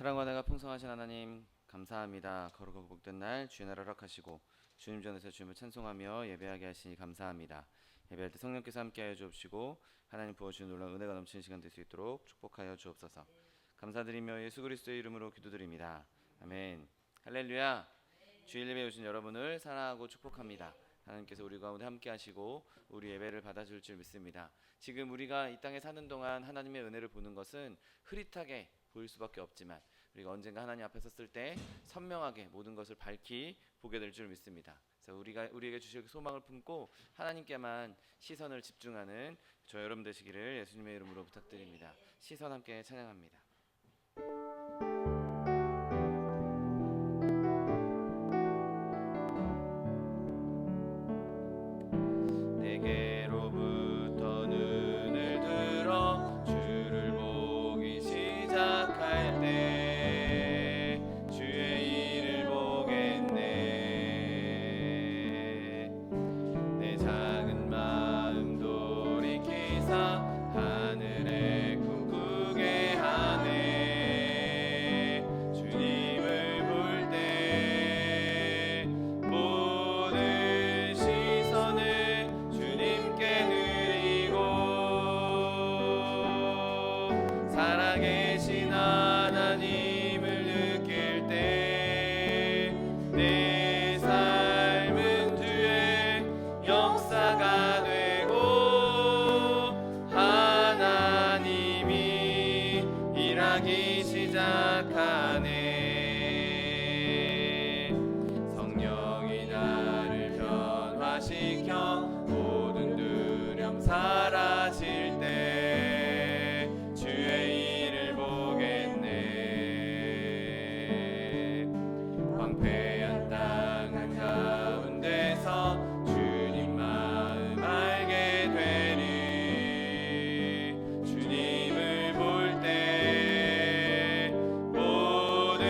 사랑과 은혜가 풍성하신 하나님 감사합니다. 거룩하고 복된 날 주의 나라를 허락하시고 주님 전에서 주님을 찬송하며 예배하게 하시니 감사합니다. 예배할 때 성령께서 함께하여 주옵시고 하나님 부어주신 놀라운 은혜가 넘치는 시간 될 수 있도록 축복하여 주옵소서. 감사드리며 예수 그리스도의 이름으로 기도드립니다. 아멘. 할렐루야. 주일 예배에 오신 여러분을 사랑하고 축복합니다. 하나님께서 우리 가운데 함께 하시고 우리 예배를 받아줄 줄 믿습니다. 지금 우리가 이 땅에 사는 동안 하나님의 은혜를 보는 것은 흐릿하게 보일 수밖에 없지만 우리가 언젠가 하나님 앞에 섰을 때 선명하게 모든 것을 밝히 보게 될 줄 믿습니다. 그래서 우리에게 주실 소망을 품고 하나님께만 시선을 집중하는 저 여러분 되시기를 예수님의 이름으로 부탁드립니다. 시선 함께 찬양합니다. 내게로부터 눈을 들어 주를 보기 시작할 때 주의 일을 보겠네. 내 작은 마음 돌이키사 하늘에 꿈꾸게 하네. 주님을 볼 때 모든 시선을 주님께 드리고 살아계신 하나님을 느낄 때 내 삶은 주의 역사가 되고 하나님이 일하기 시작하네. 성령이 나를 변화시켜 모든 두려움 사라질 때 주의 일을 보겠네. 황폐한 땅 한가운데서 주님 마음 알게 되리. 주님을 볼 때 모든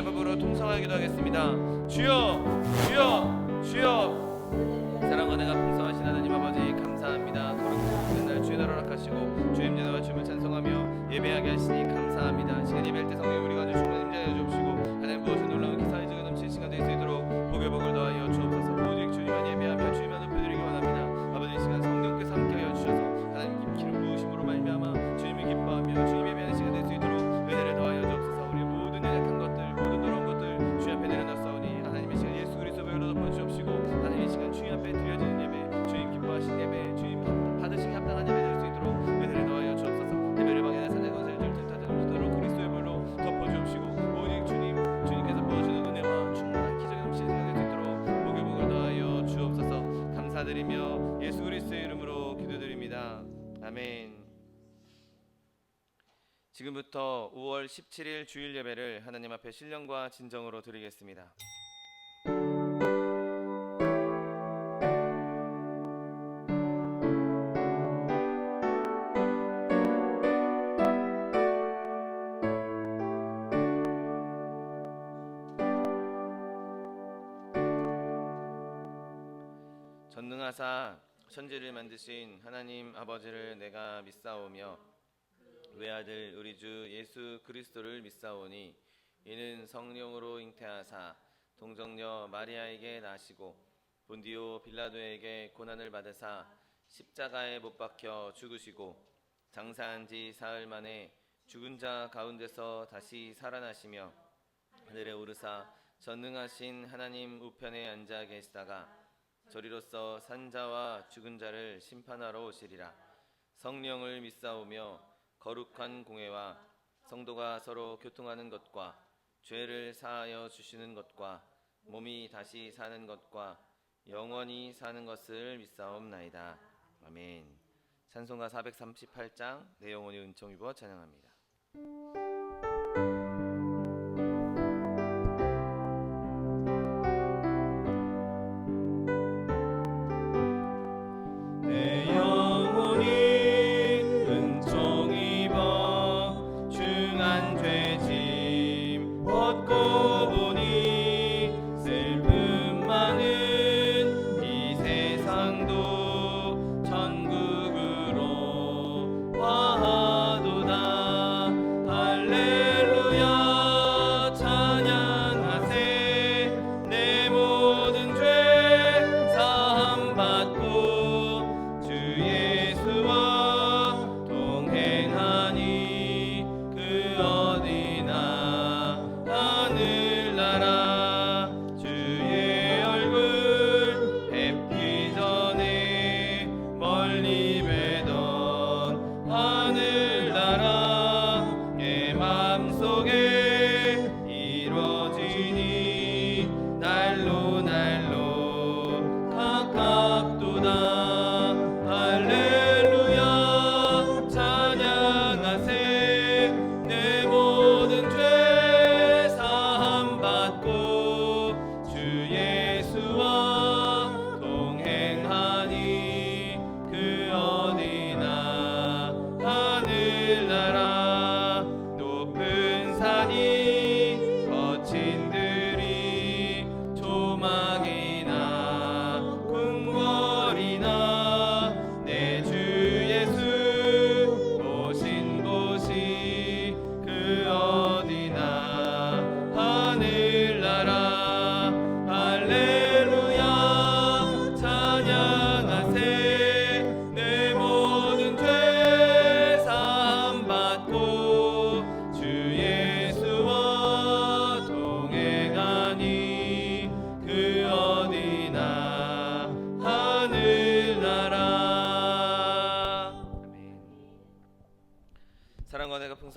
법으로 통성하기도 하겠습니다. 주여 주여 주여. 사랑과 내가 풍성하신 하나님 아버지 감사합니다. 거룩한 날 주의 나라 허락하시고 주의 제도와 주님을 찬송하며 예배하게 하시니 감사합니다. 시간 예배할 때 성령 우리가 주시면 임재하여 주옵시고 하나님 무엇을 놀라운 기사의 증언 넘치는 시간 될 수 있도록 복의 복을 더하여 주옵소서. 오직 주님만 예배하며 주님만 높여드리기 원합니다. 아버지 이 시간 성령께서 함께하여 주셔서 하나님 기름 부으심으로 말미암아 주님을 기뻐하며 주님 예배하는 시간 될 수 있도록 은혜를 더하여 주옵소서. 우리 모든 연약한 것들 모든 더러운 것들 주님 앞에 내려놨사오니 하나님 이 시간 예수 그리스도 보혈로 덮어주옵시고 하나님 이 시간 주님 앞에 드려지는 예배 주님 기뻐하신 예배 주님 받으시기 합당한 예배 될 수 있도록 은혜를 더하여 주옵소서. 예배를 방해하는 사단의 권세를 절대하도록 그리스도의 보혈로 덮어주옵시고 오직 주님께서 부어주는 은혜와 충만한 기적의 넘치는 시간 될 수 있도록 복의 복을 더하여 주옵소서. 감사드리며 예수 그리스도의 이름으로 기도드립니다. 아멘. 지금부터 5월 17일 주일 예배를 하나님 앞에 신령과 진정으로 드리겠습니다. 전능하사 천지를 만드신 하나님 아버지를 내가 믿사오며 외아들 우리 주 예수 그리스도를 믿사오니 이는 성령으로 잉태하사 동정녀 마리아에게 나시고 본디오 빌라도에게 고난을 받으사 십자가에 못 박혀 죽으시고 장사한 지 사흘 만에 죽은 자 가운데서 다시 살아나시며 하늘에 오르사 전능하신 하나님 우편에 앉아 계시다가 저리로서 산 자와 죽은 자를 심판하러 오시리라. 성령을 믿사오며 거룩한 공회와 성도가 서로 교통하는 것과 죄를 사하여 주시는 것과 몸이 다시 사는 것과 영원히 사는 것을 믿사옵나이다. 아멘. 찬송가 438장 내 영혼이 은총 입어 찬양합니다.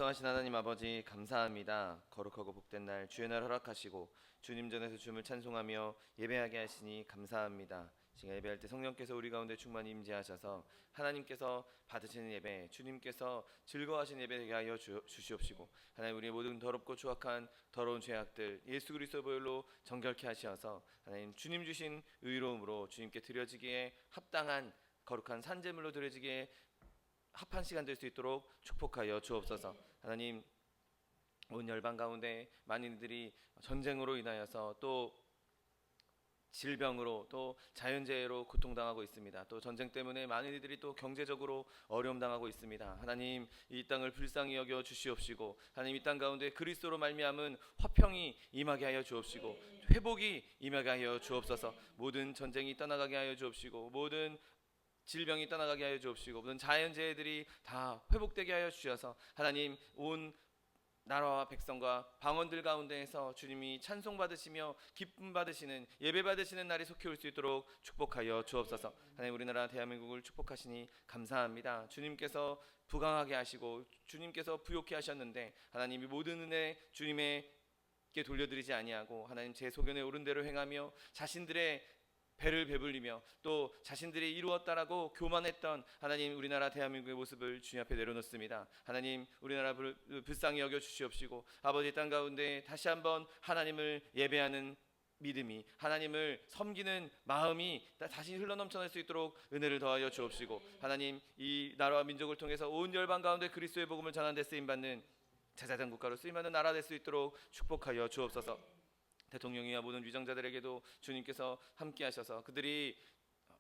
풍성하신 하나님 아버지 감사합니다. 거룩하고 복된 날 주의 날 허락하시고 주님 전에서 주님을 찬송하며 예배하게 하시니 감사합니다. 지금 예배할 때 성령께서 우리 가운데 충만히 임재하셔서 하나님께서 받으시는 예배, 주님께서 즐거워하시는 예배 되게 하여 주시옵시고 하나님 우리의 모든 더럽고 추악한 더러운 죄악들 예수 그리스도 보혈로 정결케 하시어서 하나님 주님 주신 의로움으로 주님께 드려지기에 합당한 거룩한 산제물로 드려지기에 합한 시간 될 수 있도록 축복하여 주옵소서. 하나님 온 열방 가운데 많은 이들이 전쟁으로 인하여서 또 질병으로 또 자연재해로 고통당하고 있습니다. 또 전쟁 때문에 많은 이들이 또 경제적으로 어려움 당하고 있습니다. 하나님, 이 땅을 불쌍히 여겨 주시옵시고, 하나님, 이 땅 가운데 그리스도로 말미암은 화평이 임하게 하여 주옵시고, 회복이 임하게 하여 주옵소서. 모든 전쟁이 떠나가게 하여 주옵시고, 모든 질병이 떠나가게 하여 주옵시고, 모든 자연재해들이 다 회복되게 하여 주셔서 하나님, 온 나라와 백성과 방언들 가운데에서 주님이 찬송받으시며 기쁨 받으시는, 예배 받으시는 날이 속히 올 수 있도록 축복하여 주옵소서. 하나님, 우리나라 대한민국을 축복하시니 감사합니다. 주님께서 부강하게 하시고 주님께서 부욕케 하셨는데, 하나님이 모든 은혜 주님에게 돌려드리지 아니하고 하나님 제 소견에 옳은 대로 행하며 자신들의 배를 배불리며 또 자신들이 이루었다라고 교만했던 하나님, 우리나라 대한민국의 모습을 주님 앞에 내려놓습니다. 하나님, 우리나라 불쌍히 여겨 주시옵시고, 아버지, 땅 가운데 다시 한번 하나님을 예배하는 믿음이, 하나님을 섬기는 마음이 다시 흘러넘쳐날 수 있도록 은혜를 더하여 주옵시고, 하나님, 이 나라와 민족을 통해서 온 열방 가운데 그리스도의 복음을 전하는 데 쓰임받는 제사장 국가로 쓰임받는 나라 될 수 있도록 축복하여 주옵소서. 대통령이와 모든 위정자들에게도 주님께서 함께 하셔서 그들이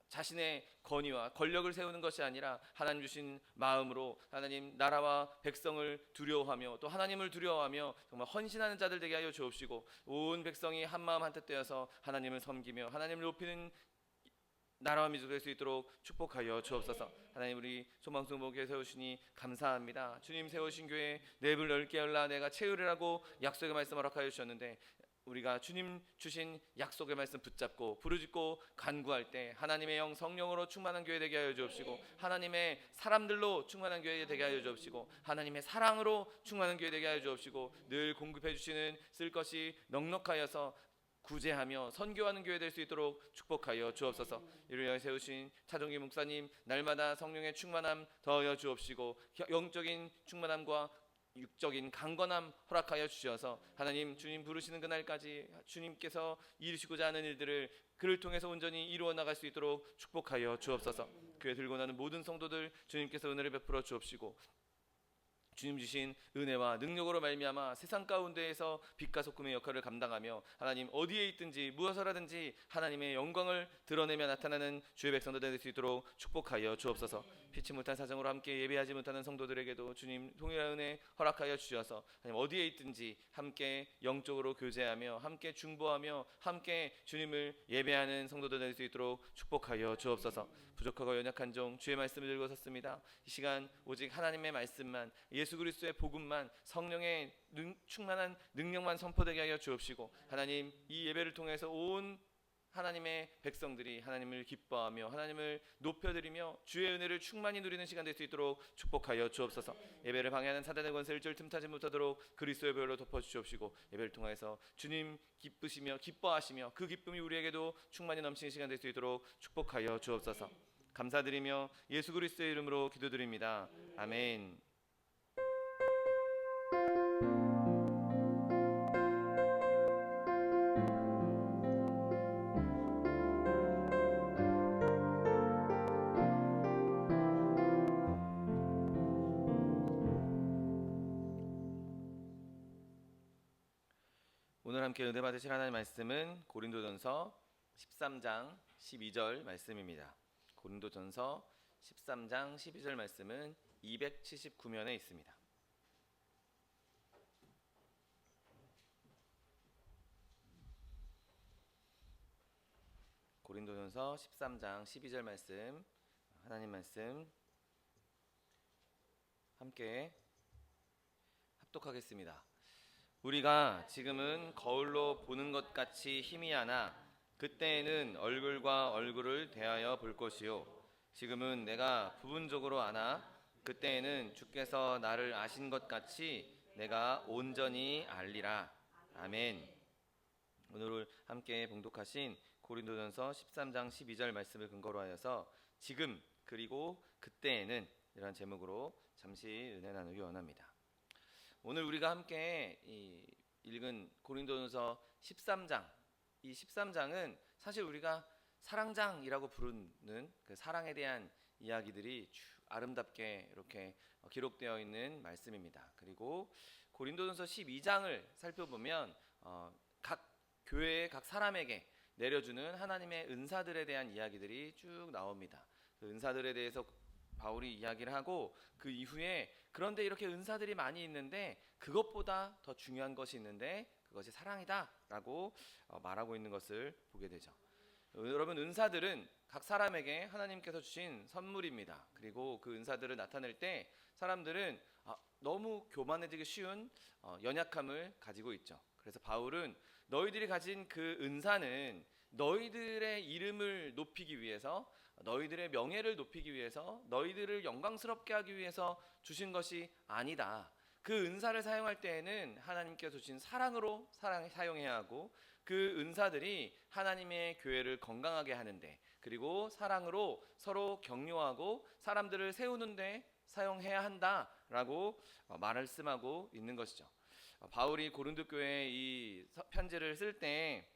자신의 권위와 권력을 세우는 것이 아니라 하나님 주신 마음으로 하나님 나라와 백성을 두려워하며 또 하나님을 두려워하며 정말 헌신하는 자들 되게 하여 주옵시고, 온 백성이 한마음 한뜻 되어서 하나님을 섬기며 하나님을 높이는 나라와 민족 될 수 있도록 축복하여 주옵소서. 하나님, 우리 소망수목교회 세우시니 감사합니다. 주님 세우신 교회 내불 넓게 열라 내가 채우리라고 약속의 말씀 허락하여 주셨는데, 우리가 주님 주신 약속의 말씀 붙잡고 부르짖고 간구할 때 하나님의 영 성령으로 충만한 교회 되게 하여 주옵시고, 하나님의 사람들로 충만한 교회 되게 하여 주옵시고, 하나님의 사랑으로 충만한 교회 되게 하여 주옵시고, 늘 공급해 주시는 쓸 것이 넉넉하여서 구제하며 선교하는 교회 될 수 있도록 축복하여 주옵소서. 이를 위하여 세우신 차종기 목사님 날마다 성령의 충만함 더하여 주옵시고, 영적인 충만함과 육적인 강건함 허락하여 주셔서 하나님, 주님 부르시는 그날까지 주님께서 이루시고자 하는 일들을 그를 통해서 온전히 이루어 나갈 수 있도록 축복하여 주옵소서. 교회 들고 나는 모든 성도들 주님께서 은혜를 베풀어 주옵시고, 주님 주신 은혜와 능력으로 말미암아 세상 가운데에서 빛과 소금의 역할을 감당하며 하나님 어디에 있든지 무엇을 하든지 하나님의 영광을 드러내며 나타나는 주의 백성들 될 수 있도록 축복하여 주옵소서. 피치 못한 사정으로 함께 예배하지 못하는 성도들에게도 주님 동일한 은혜 허락하여 주셔서 하나님 어디에 있든지 함께 영적으로 교제하며 함께 중보하며 함께 주님을 예배하는 성도들 될 수 있도록 축복하여 주옵소서. 부족하고 연약한 종 주의 말씀을 들고 섰습니다. 이 시간 오직 하나님의 말씀만, 예수 그리스도의 복음만, 성령의 충만한 능력만 선포되게 하여 주옵시고, 하나님 이 예배를 통해서 온 하나님의 백성들이 하나님을 기뻐하며 하나님을 높여드리며 주의 은혜를 충만히 누리는 시간 될 수 있도록 축복하여 주옵소서. 예배를 방해하는 사단의 권세를 줄 틈타지 못하도록 그리스도의 보혈로 덮어주시옵시고, 예배를 통해서 주님 기쁘시며 기뻐하시며 그 기쁨이 우리에게도 충만히 넘치는 시간 될 수 있도록 축복하여 주옵소서. 감사드리며 예수 그리스도의 이름으로 기도드립니다. 아멘. 오늘 함께 은혜 받으실 하나님의 말씀은 고린도전서 13장 12절 말씀입니다. 고린도전서 13장 12절 말씀은 279면에 있습니다. 고린도전서 13장 12절 말씀, 하나님 말씀 함께 합독하겠습니다. 우리가 지금은 거울로 보는 것 같이 희미하나 그때에는 얼굴과 얼굴을 대하여 볼 것이요, 지금은 내가 부분적으로 아나 그때에는 주께서 나를 아신 것 같이 내가 온전히 알리라. 아멘. 오늘 함께 봉독하신 고린도전서 13장 12절 말씀을 근거로 하여서 지금 그리고 그때에는 이런 제목으로 잠시 은혜 나누기 원합니다. 오늘 우리가 함께 읽은 고린도전서 13장, 이 13장은 사실 우리가 사랑장이라고 부르는 그 사랑에 대한 이야기들이 아름답게 이렇게 기록되어 있는 말씀입니다. 그리고 고린도전서 12장을 살펴보면 각 교회의 각 사람에게 내려주는 하나님의 은사들에 대한 이야기들이 쭉 나옵니다. 그 은사들에 대해서 바울이 이야기를 하고 그 이후에 그런데 이렇게 은사들이 많이 있는데 그것보다 더 중요한 것이 있는데 그것이 사랑이다라고 말하고 있는 것을 보게 되죠. 여러분, 은사들은 각 사람에게 하나님께서 주신 선물입니다. 그리고 그 은사들을 나타낼 때 사람들은 너무 교만해지기 쉬운 연약함을 가지고 있죠. 그래서 바울은 너희들이 가진 그 은사는 너희들의 이름을 높이기 위해서, 너희들의 명예를 높이기 위해서, 너희들을 영광스럽게 하기 위해서 주신 것이 아니다. 그 은사를 사용할 때에는 하나님께서 주신 사랑으로 사용해야 하고, 그 은사들이 하나님의 교회를 건강하게 하는데, 그리고 사랑으로 서로 격려하고 사람들을 세우는데 사용해야 한다라고 말씀하고 있는 것이죠. 바울이 고린도 교회에 이 편지를 쓸 때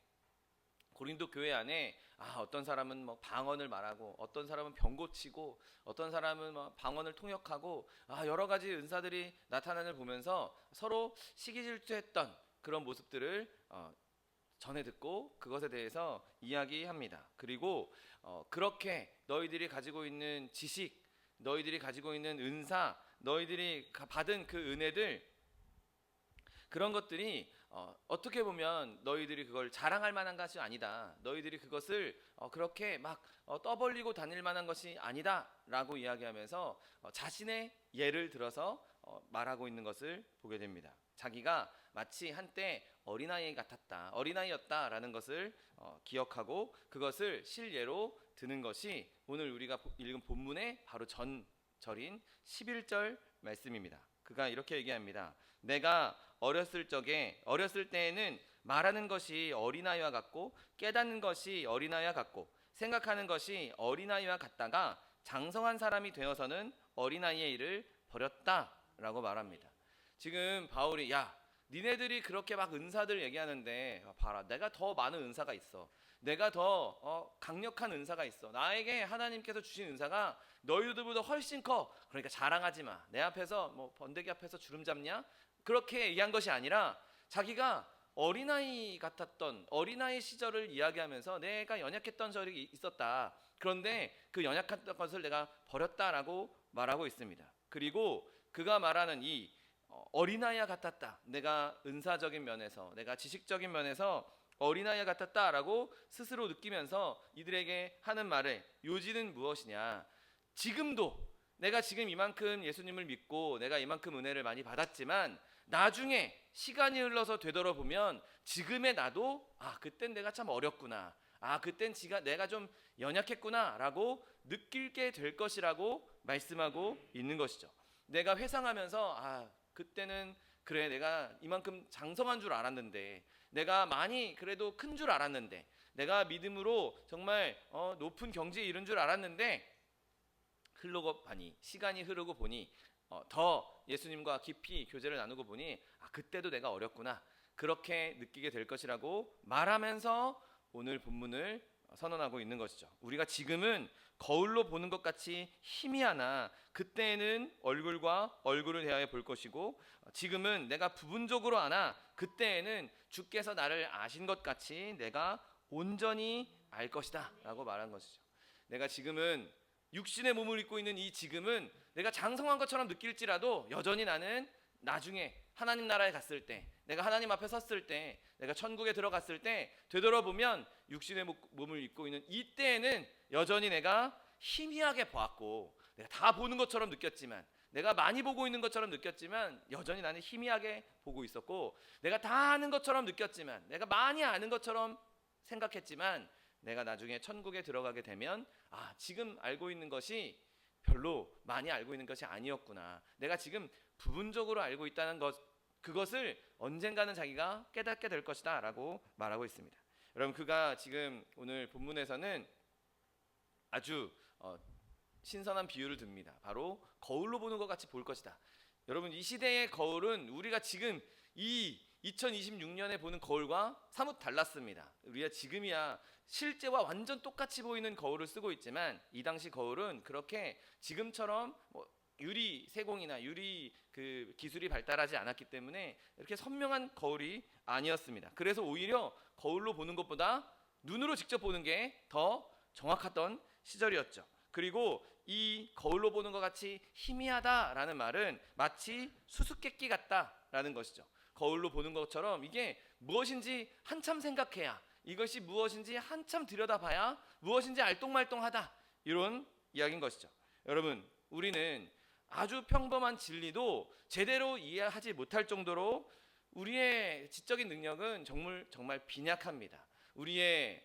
고린도 교회 안에 어떤 사람은 방언을 말하고, 어떤 사람은 병 고치고, 어떤 사람은 방언을 통역하고, 여러 가지 은사들이 나타나는 보면서 서로 시기질투했던 그런 모습들을 전해 듣고 그것에 대해서 이야기합니다. 그리고 그렇게 너희들이 가지고 있는 지식, 너희들이 가지고 있는 은사, 너희들이 받은 그 은혜들, 그런 것들이 어떻게 보면 너희들이 그걸 자랑할 만한 것이 아니다. 너희들이 그것을 그렇게 막 떠벌리고 다닐 만한 것이 아니다 라고 이야기하면서 자신의 예를 들어서 말하고 있는 것을 보게 됩니다. 자기가 마치 한때 어린아이 같았다, 어린아이였다라는 것을 기억하고 그것을 실예로 드는 것이 오늘 우리가 읽은 본문의 바로 전절인 11절 말씀입니다. 그가 이렇게 얘기합니다. 내가 어렸을 때에는 말하는 것이 어린아이와 같고, 깨닫는 것이 어린아이와 같고, 생각하는 것이 어린아이와 같다가 장성한 사람이 되어서는 어린아이의 일을 버렸다라고 말합니다. 지금 바울이 니네들이 그렇게 막 은사들 얘기하는데 봐라, 내가 더 많은 은사가 있어. 내가 더 강력한 은사가 있어. 나에게 하나님께서 주신 은사가 너희들보다 훨씬 커. 그러니까 자랑하지 마. 내 앞에서 번데기 앞에서 주름 잡냐? 그렇게 얘기한 것이 아니라 자기가 어린아이 같았던 어린아이 시절을 이야기하면서 내가 연약했던 적이 있었다. 그런데 그 연약한 것을 내가 버렸다라고 말하고 있습니다. 그리고 그가 말하는 이 어린아이와 같았다. 내가 은사적인 면에서, 내가 지식적인 면에서 어린아이 같았다라고 스스로 느끼면서 이들에게 하는 말의 요지는 무엇이냐? 지금도 내가 지금 이만큼 예수님을 믿고 내가 이만큼 은혜를 많이 받았지만 나중에 시간이 흘러서 되돌아보면 지금의 나도 그땐 내가 참 어렸구나, 그땐 내가 좀 연약했구나 라고 느끼게 될 것이라고 말씀하고 있는 것이죠. 내가 회상하면서 그때는 그래, 내가 이만큼 장성한 줄 알았는데, 내가 많이 그래도 큰 줄 알았는데, 내가 믿음으로 정말 높은 경지에 이른 줄 알았는데, 시간이 흐르고 보니 더 예수님과 깊이 교제를 나누고 보니 그때도 내가 어렸구나, 그렇게 느끼게 될 것이라고 말하면서 오늘 본문을 선언하고 있는 것이죠. 우리가 지금은 거울로 보는 것 같이 희미하나 그때에는 얼굴과 얼굴을 대하여 볼 것이고, 지금은 내가 부분적으로 아나 그때에는 주께서 나를 아신 것 같이 내가 온전히 알 것이다 라고 말한 것이죠. 내가 지금은 육신의 몸을 입고 있는 이 지금은 내가 장성한 것처럼 느낄지라도 여전히 나는 나중에 하나님 나라에 갔을 때, 내가 하나님 앞에 섰을 때, 내가 천국에 들어갔을 때 되돌아보면 육신의 몸을 입고 있는 이때에는 여전히 내가 희미하게 보았고, 내가 다 보는 것처럼 느꼈지만, 내가 많이 보고 있는 것처럼 느꼈지만 여전히 나는 희미하게 보고 있었고, 내가 다 아는 것처럼 느꼈지만, 내가 많이 아는 것처럼 생각했지만, 내가 나중에 천국에 들어가게 되면 지금 알고 있는 것이 별로 많이 알고 있는 것이 아니었구나, 내가 지금 부분적으로 알고 있다는 것, 그것을 언젠가는 자기가 깨닫게 될 것이다 라고 말하고 있습니다. 여러분, 그가 지금 오늘 본문에서는 아주 신선한 비유를 듭니다. 바로 거울로 보는 것 같이 볼 것이다. 여러분, 이 시대의 거울은 우리가 지금 이 2026년에 보는 거울과 사뭇 달랐습니다. 우리가 지금이야 실제와 완전 똑같이 보이는 거울을 쓰고 있지만 이 당시 거울은 그렇게 지금처럼 유리 세공이나 유리 그 기술이 발달하지 않았기 때문에 이렇게 선명한 거울이 아니었습니다. 그래서 오히려 거울로 보는 것보다 눈으로 직접 보는 게 더 정확했던 시절이었죠. 그리고 이 거울로 보는 것 같이 희미하다라는 말은 마치 수수께끼 같다라는 것이죠. 거울로 보는 것처럼 이게 무엇인지 한참 생각해야, 이것이 무엇인지 한참 들여다봐야 무엇인지 알똥말똥하다, 이런 이야기인 것이죠. 여러분, 우리는 아주 평범한 진리도 제대로 이해하지 못할 정도로 우리의 지적인 능력은 정말 빈약합니다. 우리의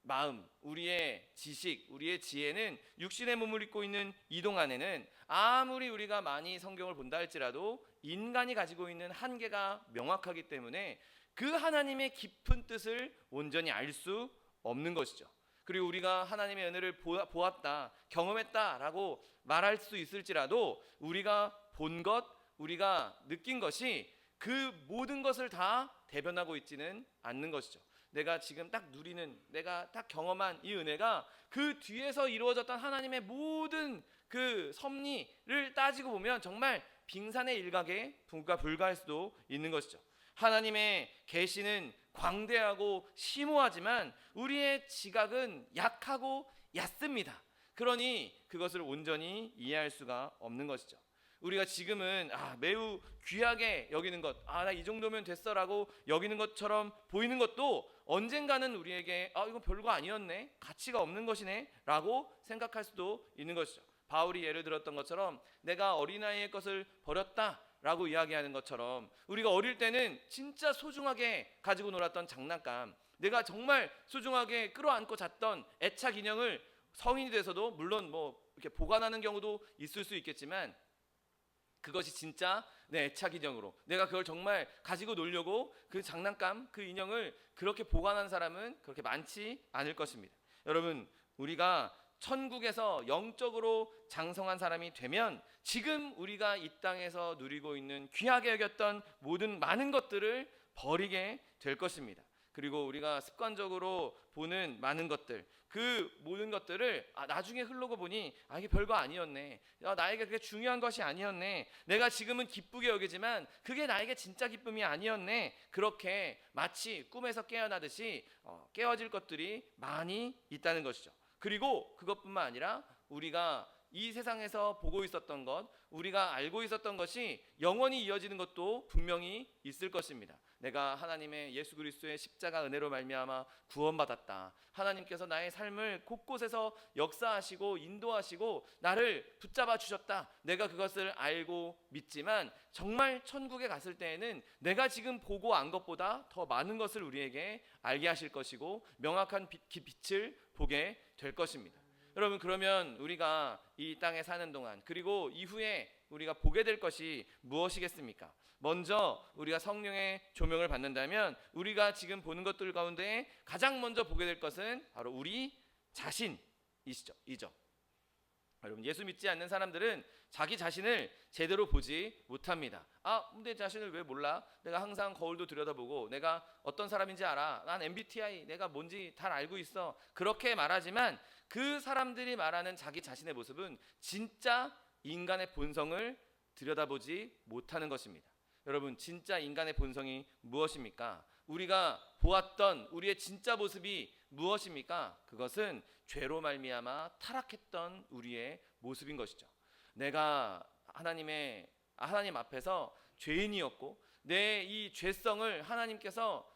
마음, 우리의 지식, 우리의 지혜는 육신의 몸을 입고 있는 이 동안에는 아무리 우리가 많이 성경을 본다 할지라도 인간이 가지고 있는 한계가 명확하기 때문에 그 하나님의 깊은 뜻을 온전히 알 수 없는 것이죠. 그리고 우리가 하나님의 은혜를 보았다, 경험했다라고 말할 수 있을지라도 우리가 본 것, 우리가 느낀 것이 그 모든 것을 다 대변하고 있지는 않는 것이죠. 내가 지금 딱 누리는, 내가 딱 경험한 이 은혜가 그 뒤에서 이루어졌던 하나님의 모든 그 섭리를 따지고 보면 정말 빙산의 일각에 불과할 수도 있는 것이죠. 하나님의 계시는 광대하고 심오하지만 우리의 지각은 약하고 얕습니다. 그러니 그것을 온전히 이해할 수가 없는 것이죠. 우리가 지금은 매우 귀하게 여기는 것, 나 이 정도면 됐어라고 여기는 것처럼 보이는 것도 언젠가는 우리에게 이건 별거 아니었네, 가치가 없는 것이네 라고 생각할 수도 있는 것이죠. 바울이 예를 들었던 것처럼 내가 어린아이의 것을 버렸다 라고 이야기하는 것처럼 우리가 어릴 때는 진짜 소중하게 가지고 놀았던 장난감, 내가 정말 소중하게 끌어안고 잤던 애착 인형을 성인이 돼서도 물론 이렇게 보관하는 경우도 있을 수 있겠지만 그것이 진짜 내 애착 인형으로 내가 그걸 정말 가지고 놀려고 그 장난감, 그 인형을 그렇게 보관한 사람은 그렇게 많지 않을 것입니다. 여러분, 우리가 천국에서 영적으로 장성한 사람이 되면 지금 우리가 이 땅에서 누리고 있는 귀하게 여겼던 모든 많은 것들을 버리게 될 것입니다. 그리고 우리가 습관적으로 보는 많은 것들, 그 모든 것들을 나중에 흐르고 보니 이게 별거 아니었네, 나에게 그게 중요한 것이 아니었네, 내가 지금은 기쁘게 여기지만 그게 나에게 진짜 기쁨이 아니었네, 그렇게 마치 꿈에서 깨어나듯이 깨어질 것들이 많이 있다는 것이죠. 그리고 그것뿐만 아니라 우리가 이 세상에서 보고 있었던 것, 우리가 알고 있었던 것이 영원히 이어지는 것도 분명히 있을 것입니다. 내가 하나님의 예수 그리스도의 십자가 은혜로 말미암아 구원받았다, 하나님께서 나의 삶을 곳곳에서 역사하시고 인도하시고 나를 붙잡아 주셨다, 내가 그것을 알고 믿지만 정말 천국에 갔을 때에는 내가 지금 보고 안 것보다 더 많은 것을 우리에게 알게 하실 것이고 명확한 빛을 보게 될 것입니다. 여러분, 그러면 우리가 이 땅에 사는 동안 그리고 이후에 우리가 보게 될 것이 무엇이겠습니까? 먼저 우리가 성령의 조명을 받는다면 우리가 지금 보는 것들 가운데 가장 먼저 보게 될 것은 바로 우리 자신이죠. 여러분, 예수 믿지 않는 사람들은 자기 자신을 제대로 보지 못합니다. 내 자신을 왜 몰라? 내가 항상 거울도 들여다보고 내가 어떤 사람인지 알아. 난 MBTI 내가 뭔지 다 알고 있어. 그렇게 말하지만 그 사람들이 말하는 자기 자신의 모습은 진짜 인간의 본성을 들여다보지 못하는 것입니다. 여러분, 진짜 인간의 본성이 무엇입니까? 우리가 보았던 우리의 진짜 모습이 무엇입니까? 그것은 죄로 말미암아 타락했던 우리의 모습인 것이죠. 내가 하나님 앞에서 죄인이었고 내 이 죄성을 하나님께서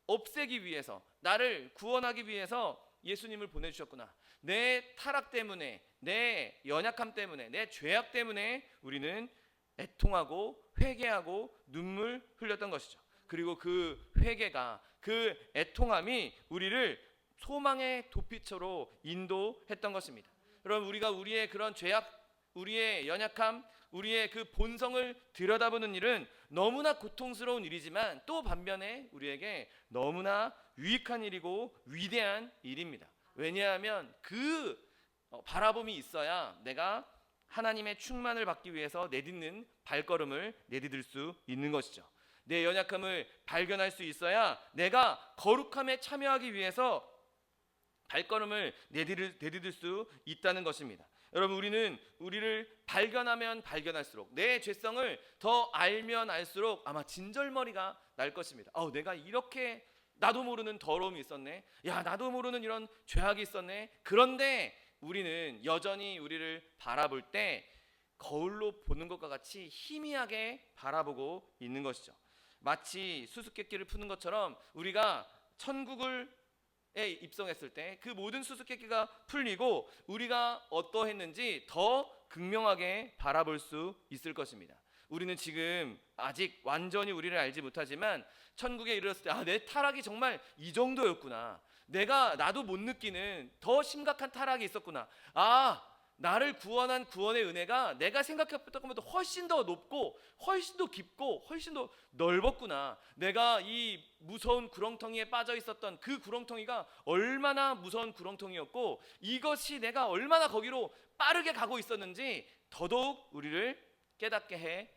없애기 위해서, 나를 구원하기 위해서 예수님을 보내주셨구나. 내 타락 때문에, 내 연약함 때문에, 내 죄악 때문에 우리는 애통하고 회개하고 눈물 흘렸던 것이죠. 그리고 그 회개가, 그 애통함이 우리를 소망의 도피처로 인도했던 것입니다. 여러분, 우리가 우리의 그런 죄악, 우리의 연약함, 우리의 그 본성을 들여다보는 일은 너무나 고통스러운 일이지만 또 반면에 우리에게 너무나 유익한 일이고 위대한 일입니다. 왜냐하면 그 바라봄이 있어야 내가 하나님의 충만을 받기 위해서 내딛는 발걸음을 내디딜 수 있는 것이죠. 내 연약함을 발견할 수 있어야 내가 거룩함에 참여하기 위해서 발걸음을 내디딜 수 있다는 것입니다. 여러분, 우리는 우리를 발견하면 발견할수록, 내 죄성을 더 알면 알수록 아마 진절머리가 날 것입니다. 내가 이렇게 나도 모르는 더러움이 있었네. 야, 나도 모르는 이런 죄악이 있었네. 그런데 우리는 여전히 우리를 바라볼 때 거울로 보는 것과 같이 희미하게 바라보고 있는 것이죠. 마치 수수께끼를 푸는 것처럼 우리가 천국에 입성했을 때 그 모든 수수께끼가 풀리고 우리가 어떠했는지 더 극명하게 바라볼 수 있을 것입니다. 우리는 지금 아직 완전히 우리를 알지 못하지만 천국에 이르렀을 때 내 타락이 정말 이 정도였구나. 나도 못 느끼는 더 심각한 타락이 있었구나. 나를 구원한 구원의 은혜가 내가 생각했던 것보다 훨씬 더 높고 훨씬 더 깊고 훨씬 더 넓었구나. 내가 이 무서운 구렁텅이에 빠져 있었던 그 구렁텅이가 얼마나 무서운 구렁텅이였고 이것이 내가 얼마나 거기로 빠르게 가고 있었는지 더더욱 우리를 깨닫게 해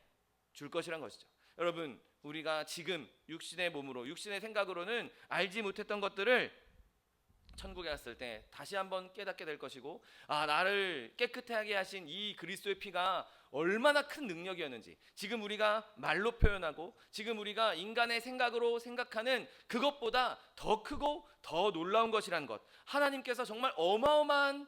줄 것이란 것이죠. 여러분, 우리가 지금 육신의 몸으로 육신의 생각으로는 알지 못했던 것들을 천국에 갔을 때 다시 한번 깨닫게 될 것이고, 나를 깨끗하게 하신 이 그리스도의 피가 얼마나 큰 능력이었는지, 지금 우리가 말로 표현하고 지금 우리가 인간의 생각으로 생각하는 그것보다 더 크고 더 놀라운 것이라는 것, 하나님께서 정말 어마어마한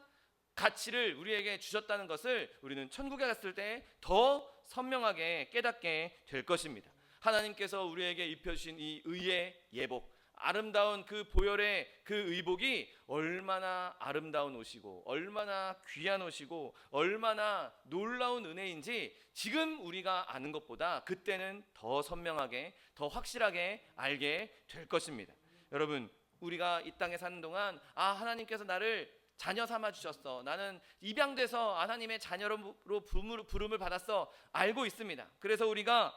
가치를 우리에게 주셨다는 것을 우리는 천국에 갔을 때 더 선명하게 깨닫게 될 것입니다. 하나님께서 우리에게 입혀주신 이 의의 예복, 아름다운 그 보혈의 그 의복이 얼마나 아름다운 옷이고 얼마나 귀한 옷이고 얼마나 놀라운 은혜인지 지금 우리가 아는 것보다 그때는 더 선명하게 더 확실하게 알게 될 것입니다. 여러분, 우리가 이 땅에 사는 동안 하나님께서 나를 자녀 삼아 주셨어, 나는 입양돼서 하나님의 자녀로 부름을 받았어, 알고 있습니다. 그래서 우리가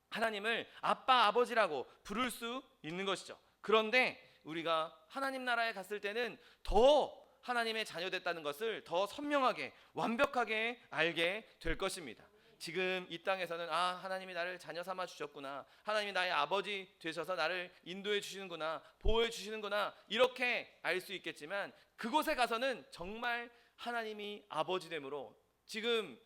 하나님을 아빠, 아버지라고 부를 수 있는 것이죠. 그런데 우리가 하나님 나라에 갔을 때는 더 하나님의 자녀 됐다는 것을 더 선명하게 완벽하게 알게 될 것입니다. 지금 이 땅에서는 하나님이 나를 자녀 삼아 주셨구나, 하나님이 나의 아버지 되셔서 나를 인도해 주시는구나, 보호해 주시는구나, 이렇게 알 수 있겠지만 그곳에 가서는 정말 하나님이 아버지 됨으로 지금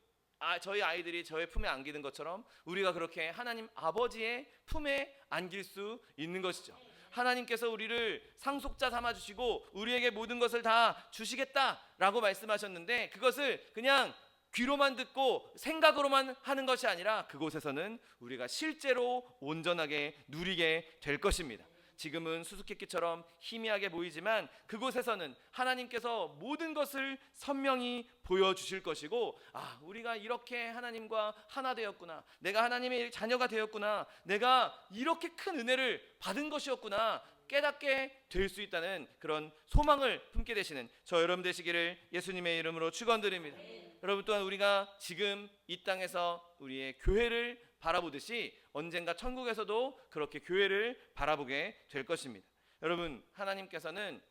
저희 아이들이 저의 품에 안기는 것처럼 우리가 그렇게 하나님 아버지의 품에 안길 수 있는 것이죠. 하나님께서 우리를 상속자 삼아주시고 우리에게 모든 것을 다 주시겠다라고 말씀하셨는데 그것을 그냥 귀로만 듣고 생각으로만 하는 것이 아니라 그곳에서는 우리가 실제로 온전하게 누리게 될 것입니다. 지금은 수수께끼처럼 희미하게 보이지만 그곳에서는 하나님께서 모든 것을 선명히 보여주실 것이고, 우리가 이렇게 하나님과 하나 되었구나, 내가 하나님의 자녀가 되었구나, 내가 이렇게 큰 은혜를 받은 것이었구나 깨닫게 될 수 있다는 그런 소망을 품게 되시는 저 여러분 되시기를 예수님의 이름으로 축원드립니다. 여러분, 또한 우리가 지금 이 땅에서 우리의 교회를 바라보듯이 언젠가 천국에서도 그렇게 교회를 바라보게 될 것입니다. 여러분, 하나님께서는